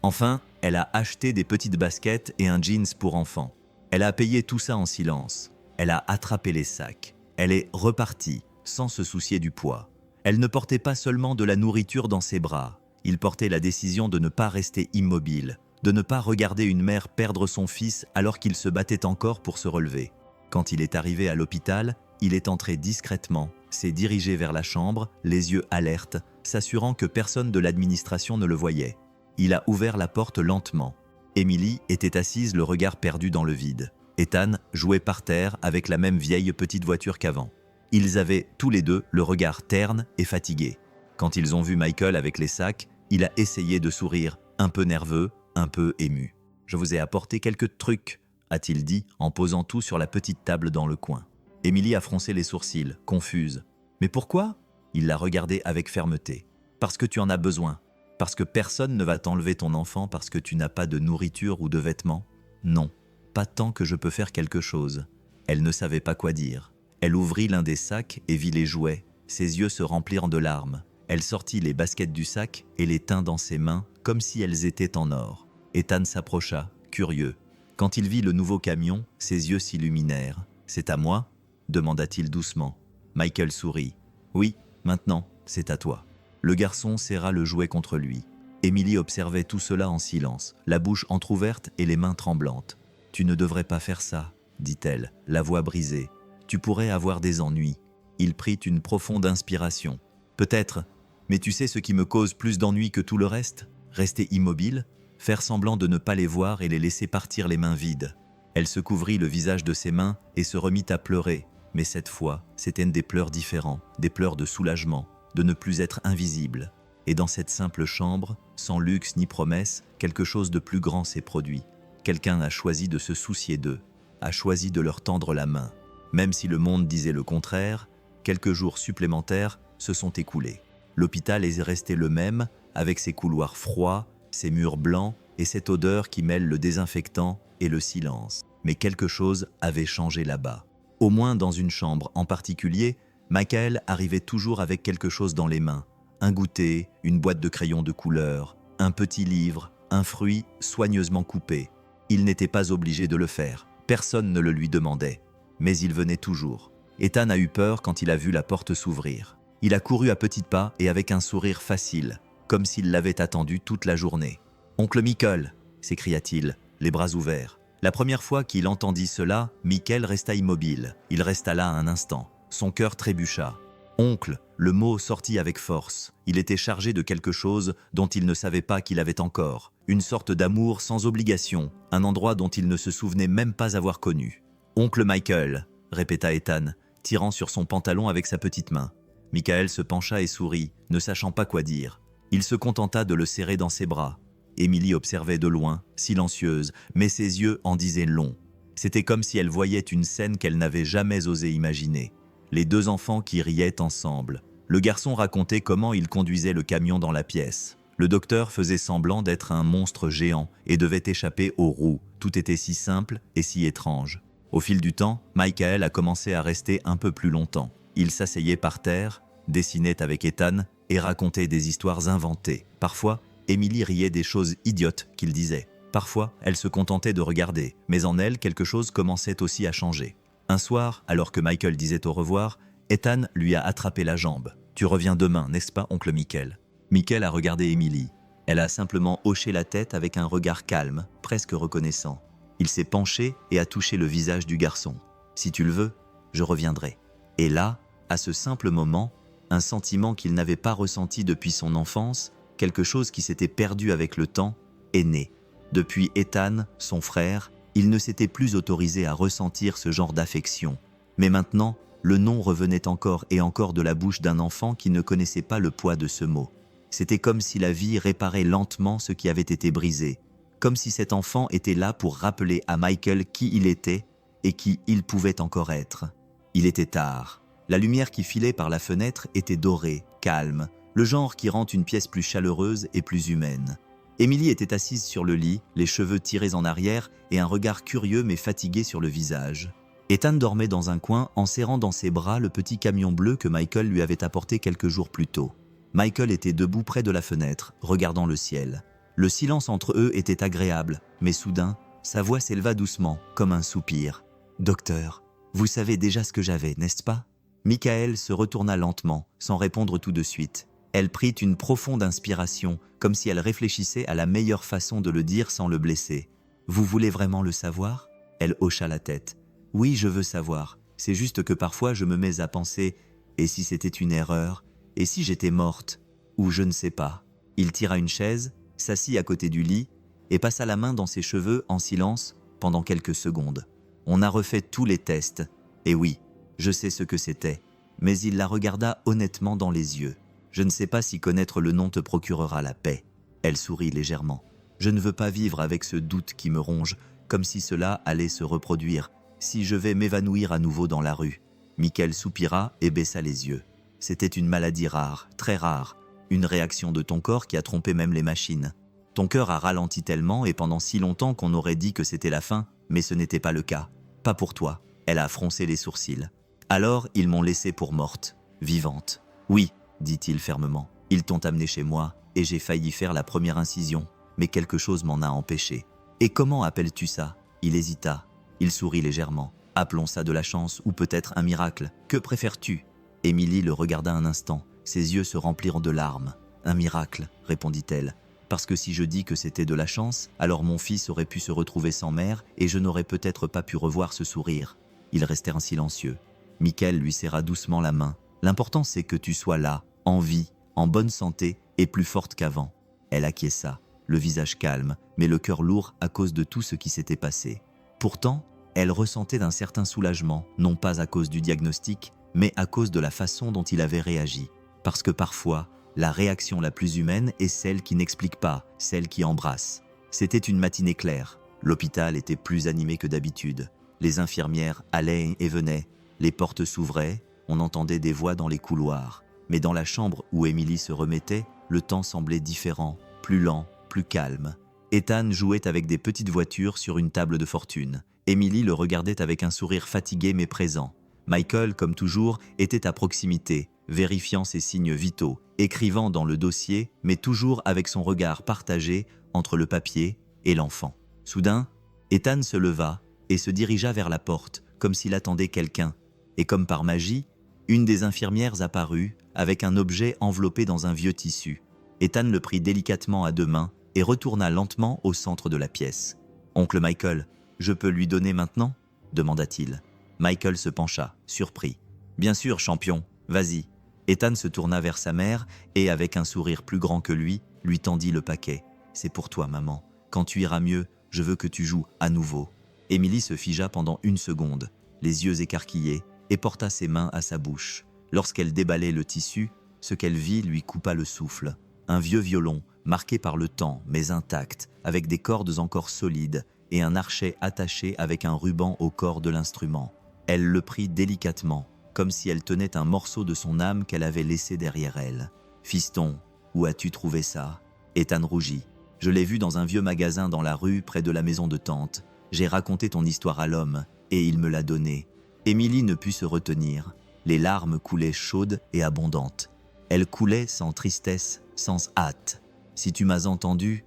Enfin, elle a acheté des petites baskets et un jeans pour enfants. Elle a payé tout ça en silence. Elle a attrapé les sacs. Elle est repartie, sans se soucier du poids. Elle ne portait pas seulement de la nourriture dans ses bras. Il portait la décision de ne pas rester immobile, de ne pas regarder une mère perdre son fils alors qu'il se battait encore pour se relever. Quand il est arrivé à l'hôpital, il est entré discrètement, s'est dirigé vers la chambre, les yeux alertes, s'assurant que personne de l'administration ne le voyait. Il a ouvert la porte lentement. Émilie était assise, le regard perdu dans le vide. Ethan jouait par terre avec la même vieille petite voiture qu'avant. Ils avaient tous les deux le regard terne et fatigué. Quand ils ont vu Michael avec les sacs, il a essayé de sourire, un peu nerveux, un peu ému. « Je vous ai apporté quelques trucs », a-t-il dit en posant tout sur la petite table dans le coin. Émilie a froncé les sourcils, confuse. « Mais pourquoi ?» Il l'a regardée avec fermeté. « Parce que tu en as besoin. Parce que personne ne va t'enlever ton enfant parce que tu n'as pas de nourriture ou de vêtements. Non, pas tant que je peux faire quelque chose. » Elle ne savait pas quoi dire. Elle ouvrit l'un des sacs et vit les jouets. Ses yeux se remplirent de larmes. Elle sortit les baskets du sac et les tint dans ses mains comme si elles étaient en or. Ethan s'approcha, curieux. Quand il vit le nouveau camion, ses yeux s'illuminèrent. « C'est à moi ?» demanda-t-il doucement. Michael sourit. « Oui, maintenant, c'est à toi. » Le garçon serra le jouet contre lui. Émilie observait tout cela en silence, la bouche entr'ouverte et les mains tremblantes. « Tu ne devrais pas faire ça, » dit-elle, la voix brisée. « Tu pourrais avoir des ennuis. » Il prit une profonde inspiration. « Peut-être, mais tu sais ce qui me cause plus d'ennuis que tout le reste ? Rester immobile, faire semblant de ne pas les voir et les laisser partir les mains vides. » Elle se couvrit le visage de ses mains et se remit à pleurer. Mais cette fois, c'étaient des pleurs différents, des pleurs de soulagement, de ne plus être invisible. Et dans cette simple chambre, sans luxe ni promesse, quelque chose de plus grand s'est produit. Quelqu'un a choisi de se soucier d'eux. a choisi de leur tendre la main. Même si le monde disait le contraire, quelques jours supplémentaires se sont écoulés. L'hôpital est resté le même, avec ses couloirs froids, ses murs blancs et cette odeur qui mêle le désinfectant et le silence. Mais quelque chose avait changé là-bas. Au moins dans une chambre en particulier, Michael arrivait toujours avec quelque chose dans les mains. Un goûter, une boîte de crayons de couleur, un petit livre, un fruit soigneusement coupé. Il n'était pas obligé de le faire. Personne ne le lui demandait. Mais il venait toujours. Ethan a eu peur quand il a vu la porte s'ouvrir. Il a couru à petits pas et avec un sourire facile, comme s'il l'avait attendu toute la journée. « Oncle Michael !» s'écria-t-il, les bras ouverts. La première fois qu'il entendit cela, Michael resta immobile. Il resta là un instant. Son cœur trébucha. « Oncle !» Le mot sortit avec force. Il était chargé de quelque chose dont il ne savait pas qu'il avait encore. Une sorte d'amour sans obligation, un endroit dont il ne se souvenait même pas avoir connu. « Oncle Michael !» répéta Ethan, tirant sur son pantalon avec sa petite main. Michael se pencha et sourit, ne sachant pas quoi dire. Il se contenta de le serrer dans ses bras. Émilie observait de loin, silencieuse, mais ses yeux en disaient long. C'était comme si elle voyait une scène qu'elle n'avait jamais osé imaginer. Les deux enfants qui riaient ensemble. Le garçon racontait comment il conduisait le camion dans la pièce. Le docteur faisait semblant d'être un monstre géant et devait échapper aux roues. Tout était si simple et si étrange. Au fil du temps, Michael a commencé à rester un peu plus longtemps. Il s'asseyait par terre, dessinait avec Ethan et racontait des histoires inventées. Parfois, Émilie riait des choses idiotes qu'il disait. Parfois, elle se contentait de regarder, mais en elle, quelque chose commençait aussi à changer. Un soir, alors que Michael disait au revoir, Ethan lui a attrapé la jambe. « Tu reviens demain, n'est-ce pas, oncle Michael ?» Michael a regardé Émilie. Elle a simplement hoché la tête avec un regard calme, presque reconnaissant. Il s'est penché et a touché le visage du garçon. « Si tu le veux, je reviendrai. » Et là, à ce simple moment, un sentiment qu'il n'avait pas ressenti depuis son enfance, quelque chose qui s'était perdu avec le temps, est né. Depuis Ethan, son frère, il ne s'était plus autorisé à ressentir ce genre d'affection. Mais maintenant, le nom revenait encore et encore de la bouche d'un enfant qui ne connaissait pas le poids de ce mot. C'était comme si la vie réparait lentement ce qui avait été brisé, comme si cet enfant était là pour rappeler à Michael qui il était et qui il pouvait encore être. Il était tard. La lumière qui filait par la fenêtre était dorée, calme, le genre qui rend une pièce plus chaleureuse et plus humaine. Émilie était assise sur le lit, les cheveux tirés en arrière et un regard curieux mais fatigué sur le visage. Ethan dormait dans un coin en serrant dans ses bras le petit camion bleu que Michael lui avait apporté quelques jours plus tôt. Michael était debout près de la fenêtre, regardant le ciel. Le silence entre eux était agréable, mais soudain, sa voix s'éleva doucement, comme un soupir. « Docteur, vous savez déjà ce que j'avais, n'est-ce pas ?» Michael se retourna lentement, sans répondre tout de suite. Elle prit une profonde inspiration, comme si elle réfléchissait à la meilleure façon de le dire sans le blesser. « Vous voulez vraiment le savoir ?» Elle hocha la tête. « Oui, je veux savoir. C'est juste que parfois je me mets à penser « et si c'était une erreur ? Et si j'étais morte ? Ou je ne sais pas. » Il tira une chaise, s'assit à côté du lit et passa la main dans ses cheveux en silence pendant quelques secondes. On a refait tous les tests. Et oui, je sais ce que c'était. Mais il la regarda honnêtement dans les yeux. Je ne sais pas si connaître le nom te procurera la paix. Elle sourit légèrement. Je ne veux pas vivre avec ce doute qui me ronge, comme si cela allait se reproduire, si je vais m'évanouir à nouveau dans la rue. Michael soupira et baissa les yeux. C'était une maladie rare, très rare, une réaction de ton corps qui a trompé même les machines. Ton cœur a ralenti tellement et pendant si longtemps qu'on aurait dit que c'était la fin, mais ce n'était pas le cas. Pas pour toi. Elle a froncé les sourcils. Alors, ils m'ont laissée pour morte, vivante. Oui, dit-il fermement. Ils t'ont amenée chez moi et j'ai failli faire la première incision, mais quelque chose m'en a empêché. Et comment appelles-tu ça ? Il hésita. Il sourit légèrement. Appelons ça de la chance ou peut-être un miracle. Que préfères-tu ? Émilie le regarda un instant. Ses yeux se remplirent de larmes. Un miracle, répondit-elle. Parce que si je dis que c'était de la chance, alors mon fils aurait pu se retrouver sans mère et je n'aurais peut-être pas pu revoir ce sourire. Ils restèrent silencieux. Michael lui serra doucement la main. L'important c'est que tu sois là, en vie, en bonne santé et plus forte qu'avant. Elle acquiesça, le visage calme, mais le cœur lourd à cause de tout ce qui s'était passé. Pourtant, elle ressentait un certain soulagement, non pas à cause du diagnostic, mais à cause de la façon dont il avait réagi. Parce que parfois, la réaction la plus humaine est celle qui n'explique pas, celle qui embrasse. C'était une matinée claire. L'hôpital était plus animé que d'habitude. Les infirmières allaient et venaient, les portes s'ouvraient, on entendait des voix dans les couloirs. Mais dans la chambre où Émilie se remettait, le temps semblait différent, plus lent, plus calme. Ethan jouait avec des petites voitures sur une table de fortune. Émilie le regardait avec un sourire fatigué mais présent. Michael, comme toujours, était à proximité, vérifiant ses signes vitaux, écrivant dans le dossier, mais toujours avec son regard partagé entre le papier et l'enfant. Soudain, Ethan se leva et se dirigea vers la porte, comme s'il attendait quelqu'un. Et comme par magie, une des infirmières apparut avec un objet enveloppé dans un vieux tissu. Ethan le prit délicatement à deux mains et retourna lentement au centre de la pièce. « Oncle Michael, je peux lui donner maintenant ?» demanda-t-il. Michael se pencha, surpris. « Bien sûr, champion, vas-y. » Ethan se tourna vers sa mère et, avec un sourire plus grand que lui tendit le paquet. « C'est pour toi, maman. Quand tu iras mieux, je veux que tu joues à nouveau. » Émilie se figea pendant une seconde, les yeux écarquillés, et porta ses mains à sa bouche. Lorsqu'elle déballait le tissu, ce qu'elle vit lui coupa le souffle. Un vieux violon, marqué par le temps, mais intact, avec des cordes encore solides, et un archet attaché avec un ruban au corps de l'instrument. Elle le prit délicatement, comme si elle tenait un morceau de son âme qu'elle avait laissé derrière elle. « Fiston, où as-tu trouvé ça ?» Ethan rougit. « Je l'ai vu dans un vieux magasin dans la rue près de la maison de tante. J'ai raconté ton histoire à l'homme, et il me l'a donné. » Émilie ne put se retenir. Les larmes coulaient chaudes et abondantes. Elles coulaient sans tristesse, sans hâte. « Si tu m'as entendu,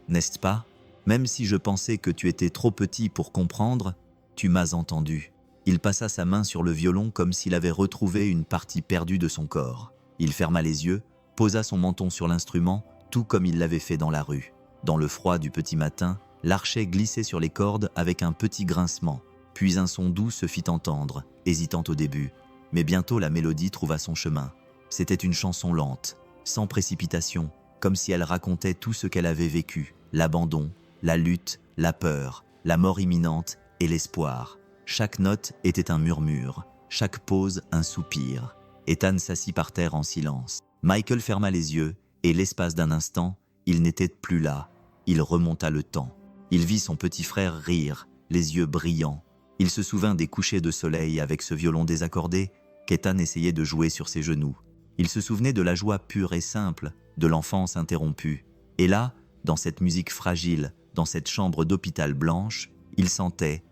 n'est-ce pas ? Même si je pensais que tu étais trop petit pour comprendre, tu m'as entendu. » Il passa sa main sur le violon comme s'il avait retrouvé une partie perdue de son corps. Il ferma les yeux, posa son menton sur l'instrument, tout comme il l'avait fait dans la rue. Dans le froid du petit matin, l'archet glissait sur les cordes avec un petit grincement. Puis un son doux se fit entendre, hésitant au début. Mais bientôt la mélodie trouva son chemin. C'était une chanson lente, sans précipitation, comme si elle racontait tout ce qu'elle avait vécu, l'abandon, la lutte, la peur, la mort imminente et l'espoir. Chaque note était un murmure, chaque pause un soupir. Ethan s'assit par terre en silence. Michael ferma les yeux et l'espace d'un instant, il n'était plus là. Il remonta le temps. Il vit son petit frère rire, les yeux brillants. Il se souvint des couchers de soleil avec ce violon désaccordé qu'Ethan essayait de jouer sur ses genoux. Il se souvenait de la joie pure et simple, de l'enfance interrompue. Et là, dans cette musique fragile, dans cette chambre d'hôpital blanche, il sentait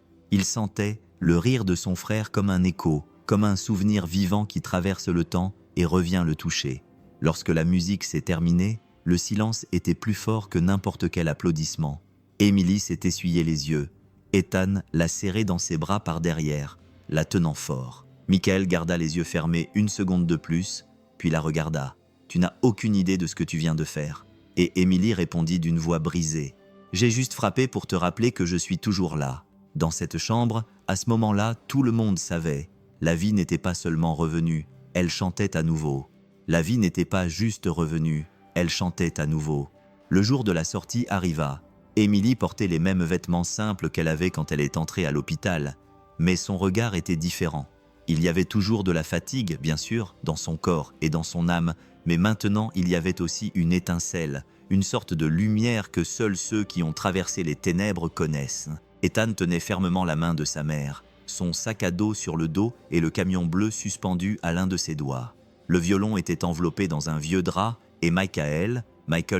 le rire de son frère comme un écho, comme un souvenir vivant qui traverse le temps et revient le toucher. Lorsque la musique s'est terminée, le silence était plus fort que n'importe quel applaudissement. Émilie s'est essuyé les yeux. Ethan l'a serrée dans ses bras par derrière, la tenant fort. Michael garda les yeux fermés une seconde de plus, puis la regarda. « Tu n'as aucune idée de ce que tu viens de faire. » Et Émilie répondit d'une voix brisée. « J'ai juste frappé pour te rappeler que je suis toujours là. » Dans cette chambre, à ce moment-là, tout le monde savait. La vie n'était pas seulement revenue, elle chantait à nouveau. La vie n'était pas juste revenue, elle chantait à nouveau. Le jour de la sortie arriva. Émilie portait les mêmes vêtements simples qu'elle avait quand elle est entrée à l'hôpital, mais son regard était différent. Il y avait toujours de la fatigue, bien sûr, dans son corps et dans son âme, mais maintenant il y avait aussi une étincelle, une sorte de lumière que seuls ceux qui ont traversé les ténèbres connaissent. Ethan tenait fermement la main de sa mère, son sac à dos sur le dos et le camion bleu suspendu à l'un de ses doigts. Le violon était enveloppé dans un vieux drap et Michael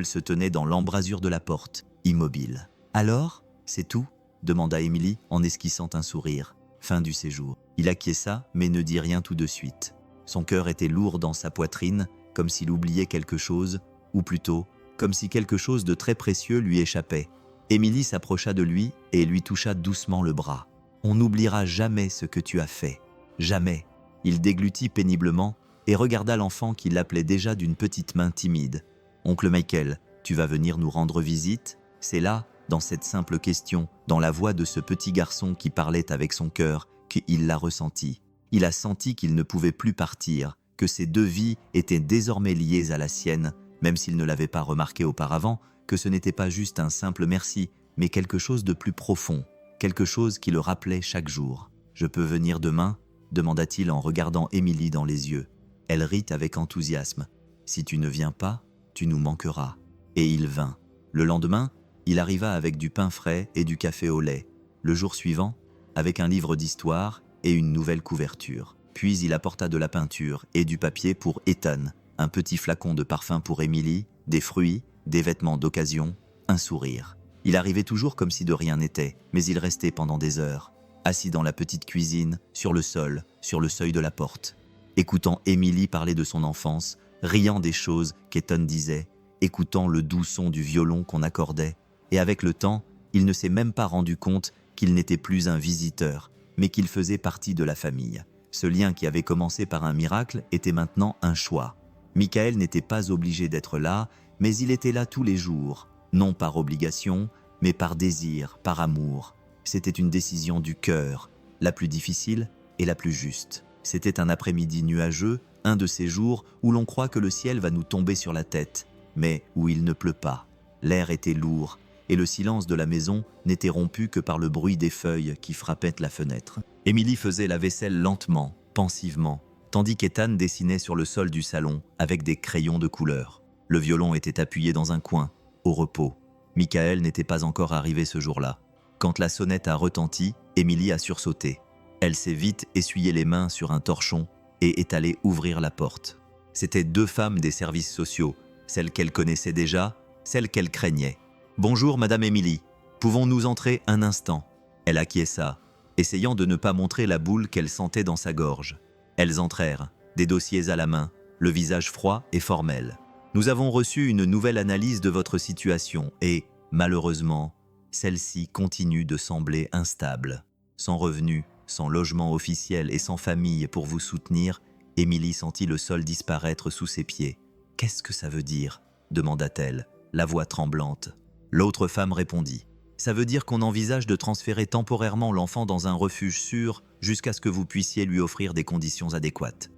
se tenait dans l'embrasure de la porte, immobile. « Alors, c'est tout ?» demanda Émilie en esquissant un sourire. Fin du séjour. Il acquiesça, mais ne dit rien tout de suite. Son cœur était lourd dans sa poitrine, comme s'il oubliait quelque chose, ou plutôt, comme si quelque chose de très précieux lui échappait. Émilie s'approcha de lui et lui toucha doucement le bras. « On n'oubliera jamais ce que tu as fait. Jamais. » Il déglutit péniblement et regarda l'enfant qui l'appelait déjà d'une petite main timide. « Oncle Michael, tu vas venir nous rendre visite ?» C'est là, dans cette simple question, dans la voix de ce petit garçon qui parlait avec son cœur, qu'il l'a ressenti. Il a senti qu'il ne pouvait plus partir, que ces deux vies étaient désormais liées à la sienne, même s'il ne l'avait pas remarqué auparavant, que ce n'était pas juste un simple merci, mais quelque chose de plus profond, quelque chose qui le rappelait chaque jour. « Je peux venir demain ?» demanda-t-il en regardant Émilie dans les yeux. Elle rit avec enthousiasme. « Si tu ne viens pas, tu nous manqueras. » Et il vint. Le lendemain, il arriva avec du pain frais et du café au lait. le jour suivant, avec un livre d'histoire et une nouvelle couverture. Puis il apporta de la peinture et du papier pour Ethan, un petit flacon de parfum pour Emily, des fruits, des vêtements d'occasion, un sourire. Il arrivait toujours comme si de rien n'était, mais il restait pendant des heures, assis dans la petite cuisine, sur le sol, sur le seuil de la porte, écoutant Emily parler de son enfance, riant des choses qu'Ethan disait, écoutant le doux son du violon qu'on accordait, et avec le temps, il ne s'est même pas rendu compte qu'il n'était plus un visiteur, mais qu'il faisait partie de la famille. Ce lien qui avait commencé par un miracle était maintenant un choix. Michael n'était pas obligé d'être là, mais il était là tous les jours, non par obligation, mais par désir, par amour. C'était une décision du cœur, la plus difficile et la plus juste. C'était un après-midi nuageux, un de ces jours où l'on croit que le ciel va nous tomber sur la tête, mais où il ne pleut pas. L'air était lourd, et le silence de la maison n'était rompu que par le bruit des feuilles qui frappaient la fenêtre. Emily faisait la vaisselle lentement, pensivement, tandis qu'Ethan dessinait sur le sol du salon avec des crayons de couleur. Le violon était appuyé dans un coin, au repos. Michael n'était pas encore arrivé ce jour-là. Quand la sonnette a retenti, Emily a sursauté. Elle s'est vite essuyé les mains sur un torchon et est allée ouvrir la porte. C'étaient 2 femmes des services sociaux, celles qu'elle connaissait déjà, celles qu'elle craignait. « Bonjour, Madame Emily. Pouvons-nous entrer un instant ?» Elle acquiesça, essayant de ne pas montrer la boule qu'elle sentait dans sa gorge. Elles entrèrent, des dossiers à la main, le visage froid et formel. « Nous avons reçu une nouvelle analyse de votre situation et, malheureusement, celle-ci continue de sembler instable. Sans revenu, sans logement officiel et sans famille pour vous soutenir, Emily sentit le sol disparaître sous ses pieds. « Qu'est-ce que ça veut dire ?» demanda-t-elle, la voix tremblante. L'autre femme répondit. « Ça veut dire qu'on envisage de transférer temporairement l'enfant dans un refuge sûr jusqu'à ce que vous puissiez lui offrir des conditions adéquates. »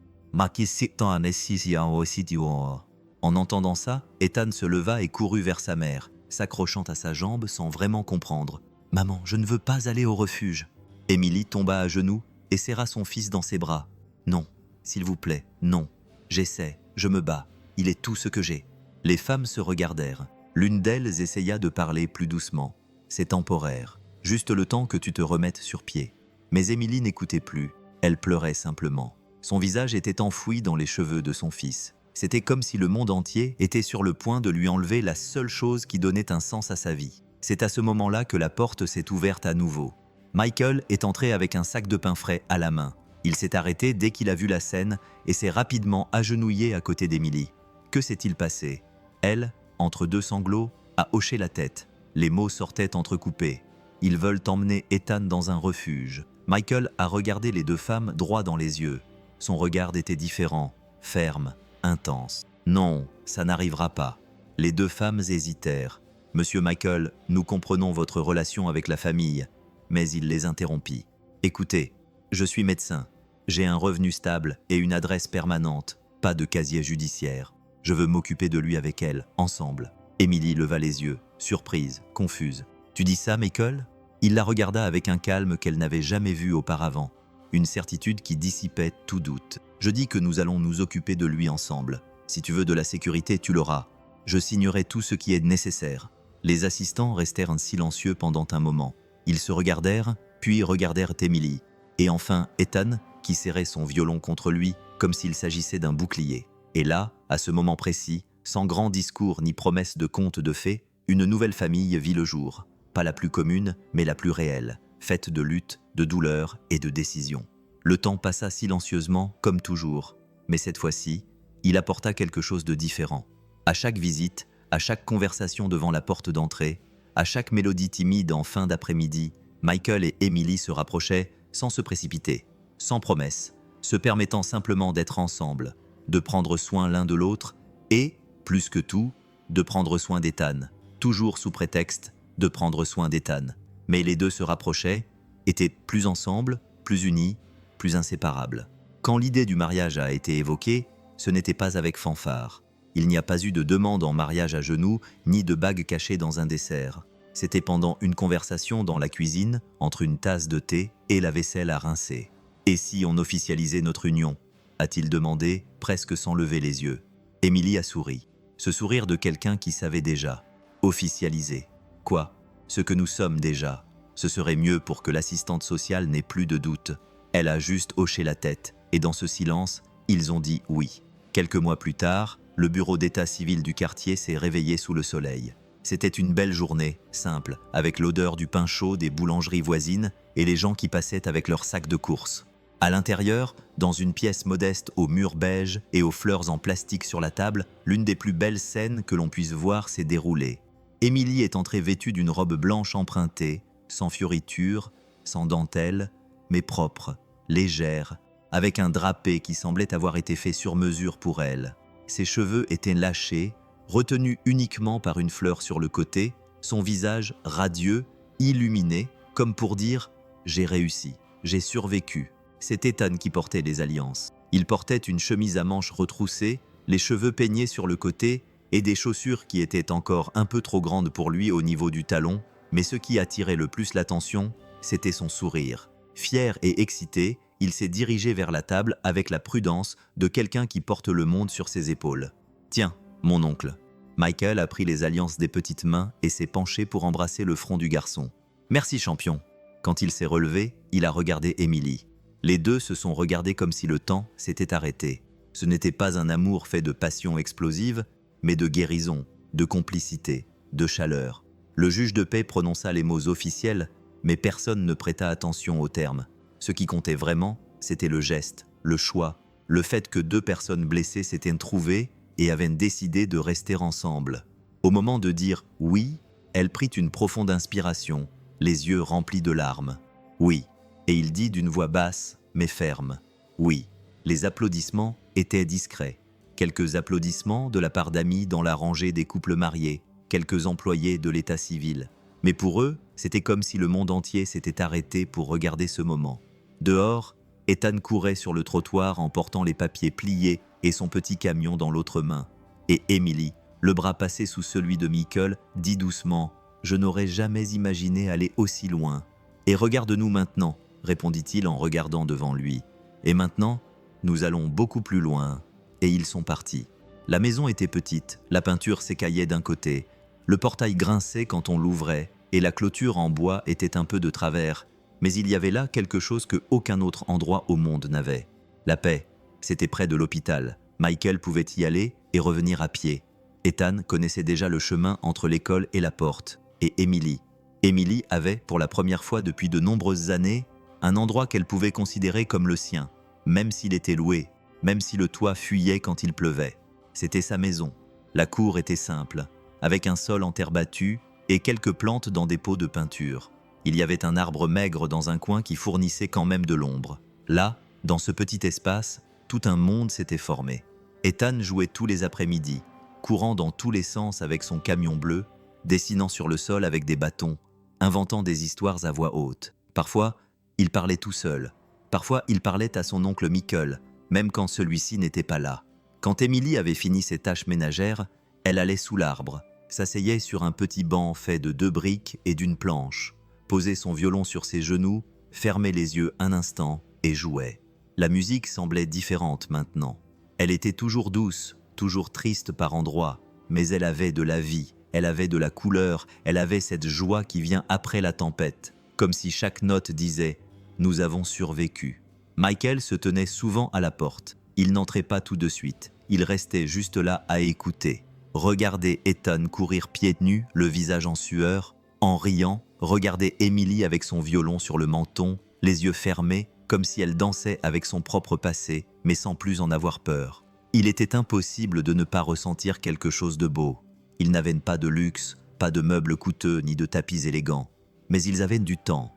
En entendant ça, Ethan se leva et courut vers sa mère, s'accrochant à sa jambe sans vraiment comprendre. « Maman, je ne veux pas aller au refuge. » Emily tomba à genoux et serra son fils dans ses bras. « Non, s'il vous plaît, non. J'essaie, je me bats. Il est tout ce que j'ai. » Les femmes se regardèrent. L'une d'elles essaya de parler plus doucement. « C'est temporaire, juste le temps que tu te remettes sur pied. » Mais Emily n'écoutait plus. Elle pleurait simplement. Son visage était enfoui dans les cheveux de son fils. C'était comme si le monde entier était sur le point de lui enlever la seule chose qui donnait un sens à sa vie. C'est à ce moment-là que la porte s'est ouverte à nouveau. Michael est entré avec un sac de pain frais à la main. Il s'est arrêté dès qu'il a vu la scène et s'est rapidement agenouillé à côté d'Emily. Que s'est-il passé ? Elle, entre 2 sanglots, a hoché la tête. Les mots sortaient entrecoupés. Ils veulent emmener Ethan dans un refuge. Michael a regardé les 2 femmes droit dans les yeux. Son regard était différent, ferme, intense. Non, ça n'arrivera pas. Les 2 femmes hésitèrent. « Monsieur Michael, nous comprenons votre relation avec la famille. » Mais il les interrompit. « Écoutez, je suis médecin. J'ai un revenu stable et une adresse permanente. Pas de casier judiciaire. Je veux m'occuper de lui avec elle, ensemble. » Emily leva les yeux, surprise, confuse. « Tu dis ça, Michael ?» Il la regarda avec un calme qu'elle n'avait jamais vu auparavant. Une certitude qui dissipait tout doute. « Je dis que nous allons nous occuper de lui ensemble. Si tu veux de la sécurité, tu l'auras. Je signerai tout ce qui est nécessaire. » Les assistants restèrent silencieux pendant un moment. Ils se regardèrent, puis regardèrent Emily. Et enfin Ethan, qui serrait son violon contre lui, comme s'il s'agissait d'un bouclier. Et là, à ce moment précis, sans grand discours ni promesse de conte de fées, une nouvelle famille vit le jour. Pas la plus commune, mais la plus réelle, faite de lutte, de douleur et de décision. Le temps passa silencieusement, comme toujours. Mais cette fois-ci, il apporta quelque chose de différent. À chaque visite, à chaque conversation devant la porte d'entrée, à chaque mélodie timide en fin d'après-midi, Michael et Emily se rapprochaient sans se précipiter, sans promesse, se permettant simplement d'être ensemble, de prendre soin l'un de l'autre et, plus que tout, de prendre soin d'Ethan, toujours sous prétexte de prendre soin d'Ethan. Mais les 2 se rapprochaient, étaient plus ensemble, plus unis, plus inséparables. Quand l'idée du mariage a été évoquée, ce n'était pas avec fanfare. Il n'y a pas eu de demande en mariage à genoux, ni de bague cachée dans un dessert. C'était pendant une conversation dans la cuisine, entre une tasse de thé et la vaisselle à rincer. « Et si on officialisait notre union ?» a-t-il demandé, presque sans lever les yeux. Emily a souri. Ce sourire de quelqu'un qui savait déjà. Officialiser. Quoi ? Ce que nous sommes déjà. Ce serait mieux pour que l'assistante sociale n'ait plus de doute. Elle a juste hoché la tête, et dans ce silence, ils ont dit oui. Quelques mois plus tard, le bureau d'état civil du quartier s'est réveillé sous le soleil. C'était une belle journée, simple, avec l'odeur du pain chaud des boulangeries voisines et les gens qui passaient avec leurs sacs de courses. À l'intérieur, dans une pièce modeste aux murs beige et aux fleurs en plastique sur la table, l'une des plus belles scènes que l'on puisse voir s'est déroulée. Émilie est entrée vêtue d'une robe blanche empruntée, sans fioritures, sans dentelle, mais propre, légère, avec un drapé qui semblait avoir été fait sur mesure pour elle. Ses cheveux étaient lâchés, retenus uniquement par une fleur sur le côté, son visage radieux, illuminé, comme pour dire « j'ai réussi, j'ai survécu ». C'est Ethan qui portait les alliances. Il portait une chemise à manches retroussées, les cheveux peignés sur le côté et des chaussures qui étaient encore un peu trop grandes pour lui au niveau du talon, mais ce qui attirait le plus l'attention, c'était son sourire. Fier et excité, il s'est dirigé vers la table avec la prudence de quelqu'un qui porte le monde sur ses épaules. « Tiens, mon oncle ». Michael a pris les alliances des petites mains et s'est penché pour embrasser le front du garçon. « Merci, champion ». Quand il s'est relevé, il a regardé Émilie. Les deux se sont regardés comme si le temps s'était arrêté. Ce n'était pas un amour fait de passion explosive, mais de guérison, de complicité, de chaleur. Le juge de paix prononça les mots officiels, mais personne ne prêta attention aux termes. Ce qui comptait vraiment, c'était le geste, le choix, le fait que deux personnes blessées s'étaient trouvées et avaient décidé de rester ensemble. Au moment de dire « oui », elle prit une profonde inspiration, les yeux remplis de larmes. « Oui », et il dit d'une voix basse mais ferme. « Oui ». Les applaudissements étaient discrets. Quelques applaudissements de la part d'amis dans la rangée des couples mariés, quelques employés de l'état civil. Mais pour eux, c'était comme si le monde entier s'était arrêté pour regarder ce moment. Dehors, Ethan courait sur le trottoir en portant les papiers pliés et son petit camion dans l'autre main. Et Émilie, le bras passé sous celui de Michael, dit doucement « Je n'aurais jamais imaginé aller aussi loin. »« Et regarde-nous maintenant », répondit-il en regardant devant lui. « Et maintenant, nous allons beaucoup plus loin. » Et ils sont partis. La maison était petite, la peinture s'écaillait d'un côté, le portail grinçait quand on l'ouvrait, et la clôture en bois était un peu de travers, mais il y avait là quelque chose que aucun autre endroit au monde n'avait. La paix, c'était près de l'hôpital. Michael pouvait y aller et revenir à pied. Ethan connaissait déjà le chemin entre l'école et la porte. Et Émilie. Émilie avait, pour la première fois depuis de nombreuses années, un endroit qu'elle pouvait considérer comme le sien, même s'il était loué, même si le toit fuyait quand il pleuvait. C'était sa maison. La cour était simple, avec un sol en terre battue et quelques plantes dans des pots de peinture. Il y avait un arbre maigre dans un coin qui fournissait quand même de l'ombre. Là, dans ce petit espace, tout un monde s'était formé. Ethan jouait tous les après-midi, courant dans tous les sens avec son camion bleu, dessinant sur le sol avec des bâtons, inventant des histoires à voix haute. Parfois, il parlait tout seul. Parfois, il parlait à son oncle Michael, même quand celui-ci n'était pas là. Quand Émilie avait fini ses tâches ménagères, elle allait sous l'arbre, s'asseyait sur un petit banc fait de 2 briques et d'une planche, posait son violon sur ses genoux, fermait les yeux un instant et jouait. La musique semblait différente maintenant. Elle était toujours douce, toujours triste par endroits, mais elle avait de la vie, elle avait de la couleur, elle avait cette joie qui vient après la tempête, comme si chaque note disait « Nous avons survécu ». Michael se tenait souvent à la porte. Il n'entrait pas tout de suite. Il restait juste là à écouter. Regarder Ethan courir pieds nus, le visage en sueur, en riant, regarder Émilie avec son violon sur le menton, les yeux fermés, comme si elle dansait avec son propre passé, mais sans plus en avoir peur. Il était impossible de ne pas ressentir quelque chose de beau. Ils n'avaient pas de luxe, pas de meubles coûteux ni de tapis élégants, mais ils avaient du temps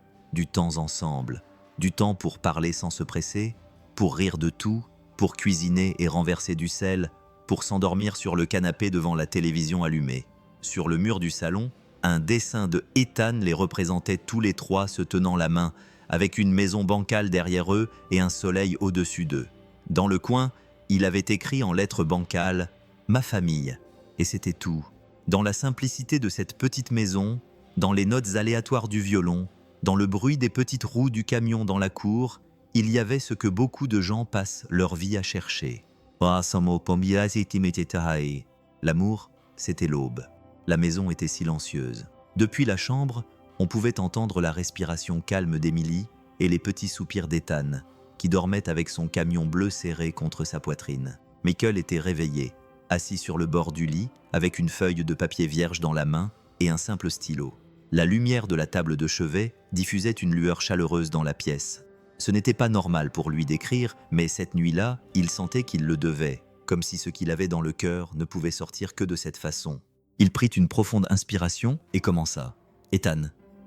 ensemble. Du temps pour parler sans se presser, pour rire de tout, pour cuisiner et renverser du sel, pour s'endormir sur le canapé devant la télévision allumée. Sur le mur du salon, un dessin de Ethan les représentait tous les trois se tenant la main, avec une maison bancale derrière eux et un soleil au-dessus d'eux. Dans le coin, il avait écrit en lettres bancales « Ma famille », et c'était tout. Dans la simplicité de cette petite maison, dans les notes aléatoires du violon, dans le bruit des petites roues du camion dans la cour, il y avait ce que beaucoup de gens passent leur vie à chercher. L'amour, c'était l'aube. La maison était silencieuse. Depuis la chambre, On pouvait entendre la respiration calme d'Émilie et les petits soupirs d'Ethan, qui dormait avec son camion bleu serré contre sa poitrine. Michael était réveillé, assis sur le bord du lit, avec une feuille de papier vierge dans la main et un simple stylo. La lumière de la table de chevet diffusait une lueur chaleureuse dans la pièce. Ce n'était pas normal pour lui d'écrire, mais cette nuit-là, il sentait qu'il le devait, comme si ce qu'il avait dans le cœur ne pouvait sortir que de cette façon. Il prit une profonde inspiration et commença. « Ethan,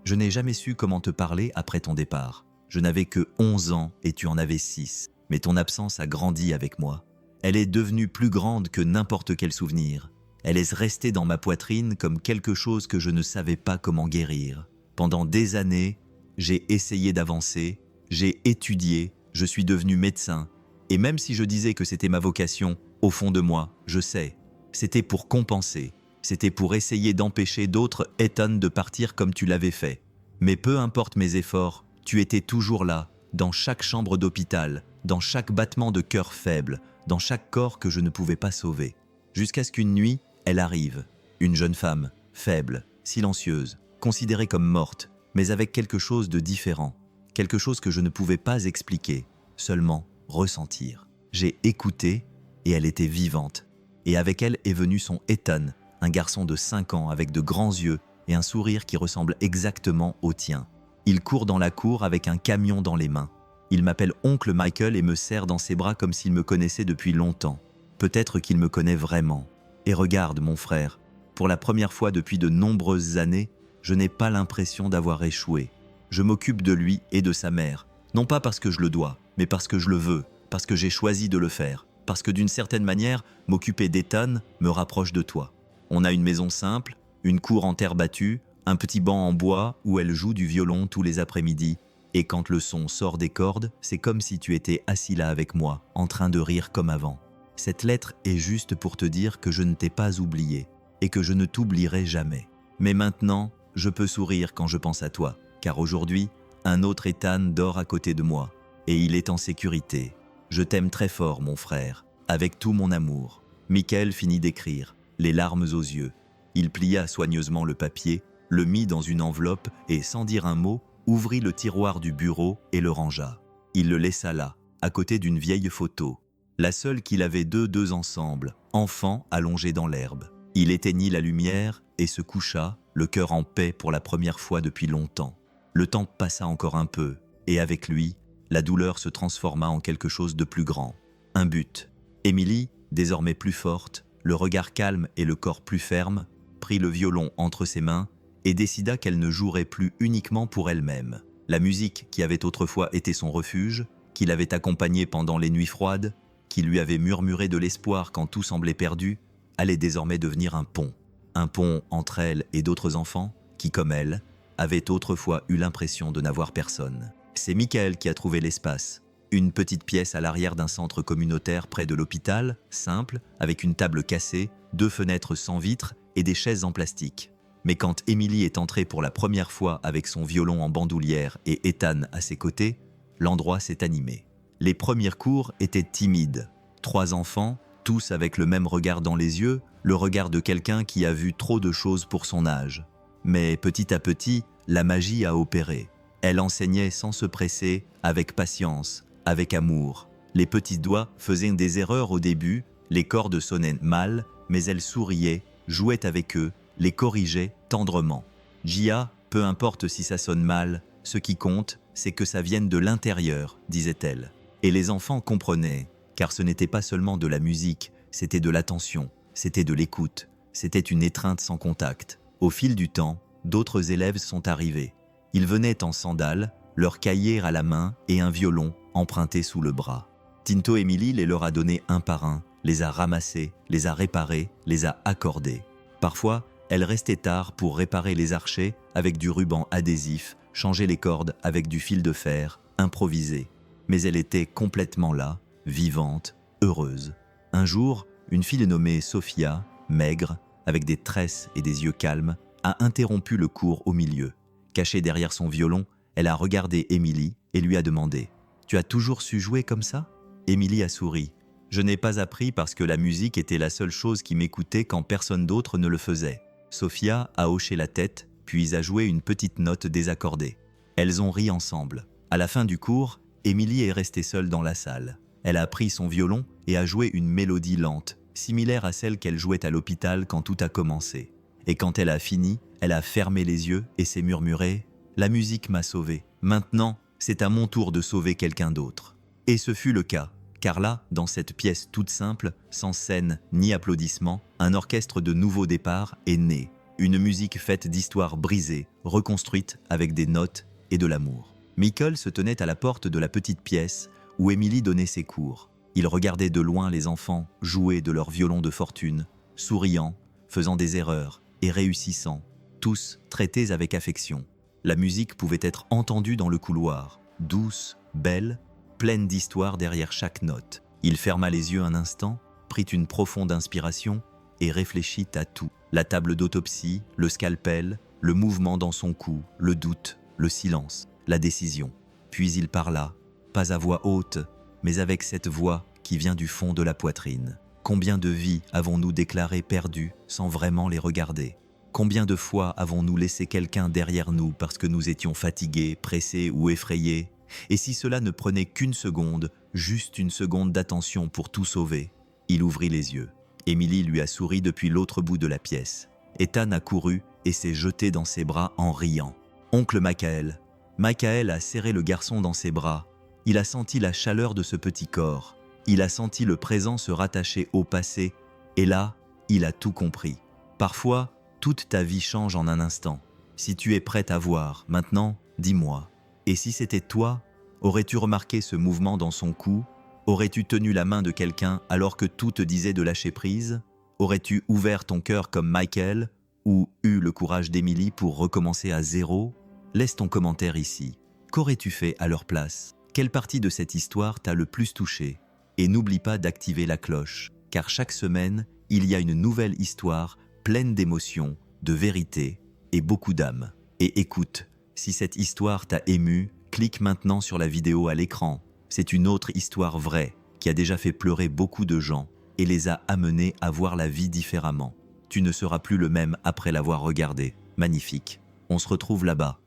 je n'ai jamais su comment te parler après ton départ. Je n'avais que 11 ans et tu en avais 6, mais ton absence a grandi avec moi. Elle est devenue plus grande que n'importe quel souvenir. Elle est restée dans ma poitrine comme quelque chose que je ne savais pas comment guérir. Pendant des années, j'ai essayé d'avancer, j'ai étudié, je suis devenu médecin. Et même si je disais que c'était ma vocation, au fond de moi, je sais, c'était pour compenser. C'était pour essayer d'empêcher d'autres Ethan de partir comme tu l'avais fait. Mais peu importe mes efforts, tu étais toujours là, dans chaque chambre d'hôpital, dans chaque battement de cœur faible, dans chaque corps que je ne pouvais pas sauver. Jusqu'à ce qu'une nuit, elle arrive. Une jeune femme, faible, silencieuse, considérée comme morte, mais avec quelque chose de différent. Quelque chose que je ne pouvais pas expliquer, seulement ressentir. J'ai écouté et elle était vivante. Et avec elle est venu son Ethan, un garçon de 5 ans avec de grands yeux et un sourire qui ressemble exactement au tien. Il court dans la cour avec un camion dans les mains. Il m'appelle oncle Michael et me serre dans ses bras comme s'il me connaissait depuis longtemps. Peut-être qu'il me connaît vraiment. Et regarde, mon frère, pour la première fois depuis de nombreuses années, je n'ai pas l'impression d'avoir échoué. Je m'occupe de lui et de sa mère, non pas parce que je le dois, mais parce que je le veux, parce que j'ai choisi de le faire, parce que d'une certaine manière, m'occuper d'Ethan me rapproche de toi. On a une maison simple, une cour en terre battue, un petit banc en bois où elle joue du violon tous les après-midi. Et quand le son sort des cordes, c'est comme si tu étais assis là avec moi, en train de rire comme avant. Cette lettre est juste pour te dire que je ne t'ai pas oublié et que je ne t'oublierai jamais. Mais maintenant, je peux sourire quand je pense à toi, car aujourd'hui, un autre Ethan dort à côté de moi et il est en sécurité. Je t'aime très fort, mon frère, avec tout mon amour. Michael finit d'écrire, les larmes aux yeux. Il plia soigneusement le papier, le mit dans une enveloppe et, sans dire un mot, ouvrit le tiroir du bureau et le rangea. Il le laissa là, à côté d'une vieille photo, la seule qu'il avait d'eux deux ensemble, enfants allongés dans l'herbe. Il éteignit la lumière et se coucha, le cœur en paix pour la première fois depuis longtemps. Le temps passa encore un peu, et avec lui, la douleur se transforma en quelque chose de plus grand. Un but. Émilie, désormais plus forte, le regard calme et le corps plus ferme, prit le violon entre ses mains et décida qu'elle ne jouerait plus uniquement pour elle-même. La musique qui avait autrefois été son refuge, qui l'avait accompagnée pendant les nuits froides, qui lui avait murmuré de l'espoir quand tout semblait perdu, allait désormais devenir un pont. Un pont entre elle et d'autres enfants qui, comme elle, avaient autrefois eu l'impression de n'avoir personne. C'est Michael qui a trouvé l'espace. Une petite pièce à l'arrière d'un centre communautaire près de l'hôpital, simple, avec une table cassée, 2 fenêtres sans vitres et des chaises en plastique. Mais quand Émilie est entrée pour la première fois avec son violon en bandoulière et Ethan à ses côtés, l'endroit s'est animé. Les premiers cours étaient timides. 3 enfants, tous avec le même regard dans les yeux, le regard de quelqu'un qui a vu trop de choses pour son âge. Mais petit à petit, la magie a opéré. Elle enseignait sans se presser, avec patience, avec amour. Les petits doigts faisaient des erreurs au début, les cordes sonnaient mal, mais elle souriait, jouait avec eux, les corrigeait tendrement. Gia, peu importe si ça sonne mal, ce qui compte, c'est que ça vienne de l'intérieur, disait-elle. Et les enfants comprenaient, car ce n'était pas seulement de la musique, c'était de l'attention, c'était de l'écoute, c'était une étreinte sans contact. Au fil du temps, d'autres élèves sont arrivés. Ils venaient en sandales, leur cahier à la main et un violon emprunté sous le bras. Tinto Émilie les leur a donnés un par un, les a ramassés, les a réparés, les a accordés. Parfois, elle restait tard pour réparer les archets avec du ruban adhésif, changer les cordes avec du fil de fer, improviser. Mais elle était complètement là, vivante, heureuse. Un jour, une fille nommée Sophia, maigre, avec des tresses et des yeux calmes, a interrompu le cours au milieu. Cachée derrière son violon, elle a regardé Émilie et lui a demandé « Tu as toujours su jouer comme ça ?» Émilie a souri. « Je n'ai pas appris parce que la musique était la seule chose qui m'écoutait quand personne d'autre ne le faisait. » Sophia a hoché la tête puis a joué une petite note désaccordée. Elles ont ri ensemble. À la fin du cours, Émilie est restée seule dans la salle. Elle a pris son violon et a joué une mélodie lente, similaire à celle qu'elle jouait à l'hôpital quand tout a commencé. Et quand elle a fini, elle a fermé les yeux et s'est murmuré « La musique m'a sauvé. Maintenant, c'est à mon tour de sauver quelqu'un d'autre. » Et ce fut le cas, car là, dans cette pièce toute simple, sans scène ni applaudissements, un orchestre de nouveau départ est né. Une musique faite d'histoires brisées, reconstruite avec des notes et de l'amour. Michael se tenait à la porte de la petite pièce où Émilie donnait ses cours. Il regardait de loin les enfants jouer de leur violon de fortune, souriant, faisant des erreurs et réussissant, tous traités avec affection. La musique pouvait être entendue dans le couloir, douce, belle, pleine d'histoire derrière chaque note. Il ferma les yeux un instant, prit une profonde inspiration et réfléchit à tout. La table d'autopsie, le scalpel, le mouvement dans son cou, le doute, le silence, la décision. Puis il parla, pas à voix haute, mais avec cette voix qui vient du fond de la poitrine. Combien de vies avons-nous déclarées perdues sans vraiment les regarder? Combien de fois avons-nous laissé quelqu'un derrière nous parce que nous étions fatigués, pressés ou effrayés? Et si cela ne prenait qu'une seconde, juste une seconde d'attention pour tout sauver? Il ouvrit les yeux. Émilie lui a souri depuis l'autre bout de la pièce. Ethan a couru et s'est jeté dans ses bras en riant. Oncle Michael. Michael a serré le garçon dans ses bras. Il a senti la chaleur de ce petit corps. Il a senti le présent se rattacher au passé. Et là, il a tout compris. Parfois, toute ta vie change en un instant. Si tu es prête à voir, maintenant, dis-moi. Et si c'était toi, aurais-tu remarqué ce mouvement dans son cou? Aurais-tu tenu la main de quelqu'un alors que tout te disait de lâcher prise? Aurais-tu ouvert ton cœur comme Michael ou eu le courage d'Émilie pour recommencer à zéro? Laisse ton commentaire ici. Qu'aurais-tu fait à leur place? Quelle partie de cette histoire t'a le plus touché? Et n'oublie pas d'activer la cloche, car chaque semaine, il y a une nouvelle histoire pleine d'émotions, de vérité et beaucoup d'âme. Et écoute, si cette histoire t'a ému, clique maintenant sur la vidéo à l'écran. C'est une autre histoire vraie qui a déjà fait pleurer beaucoup de gens et les a amenés à voir la vie différemment. Tu ne seras plus le même après l'avoir regardée. Magnifique. On se retrouve là-bas.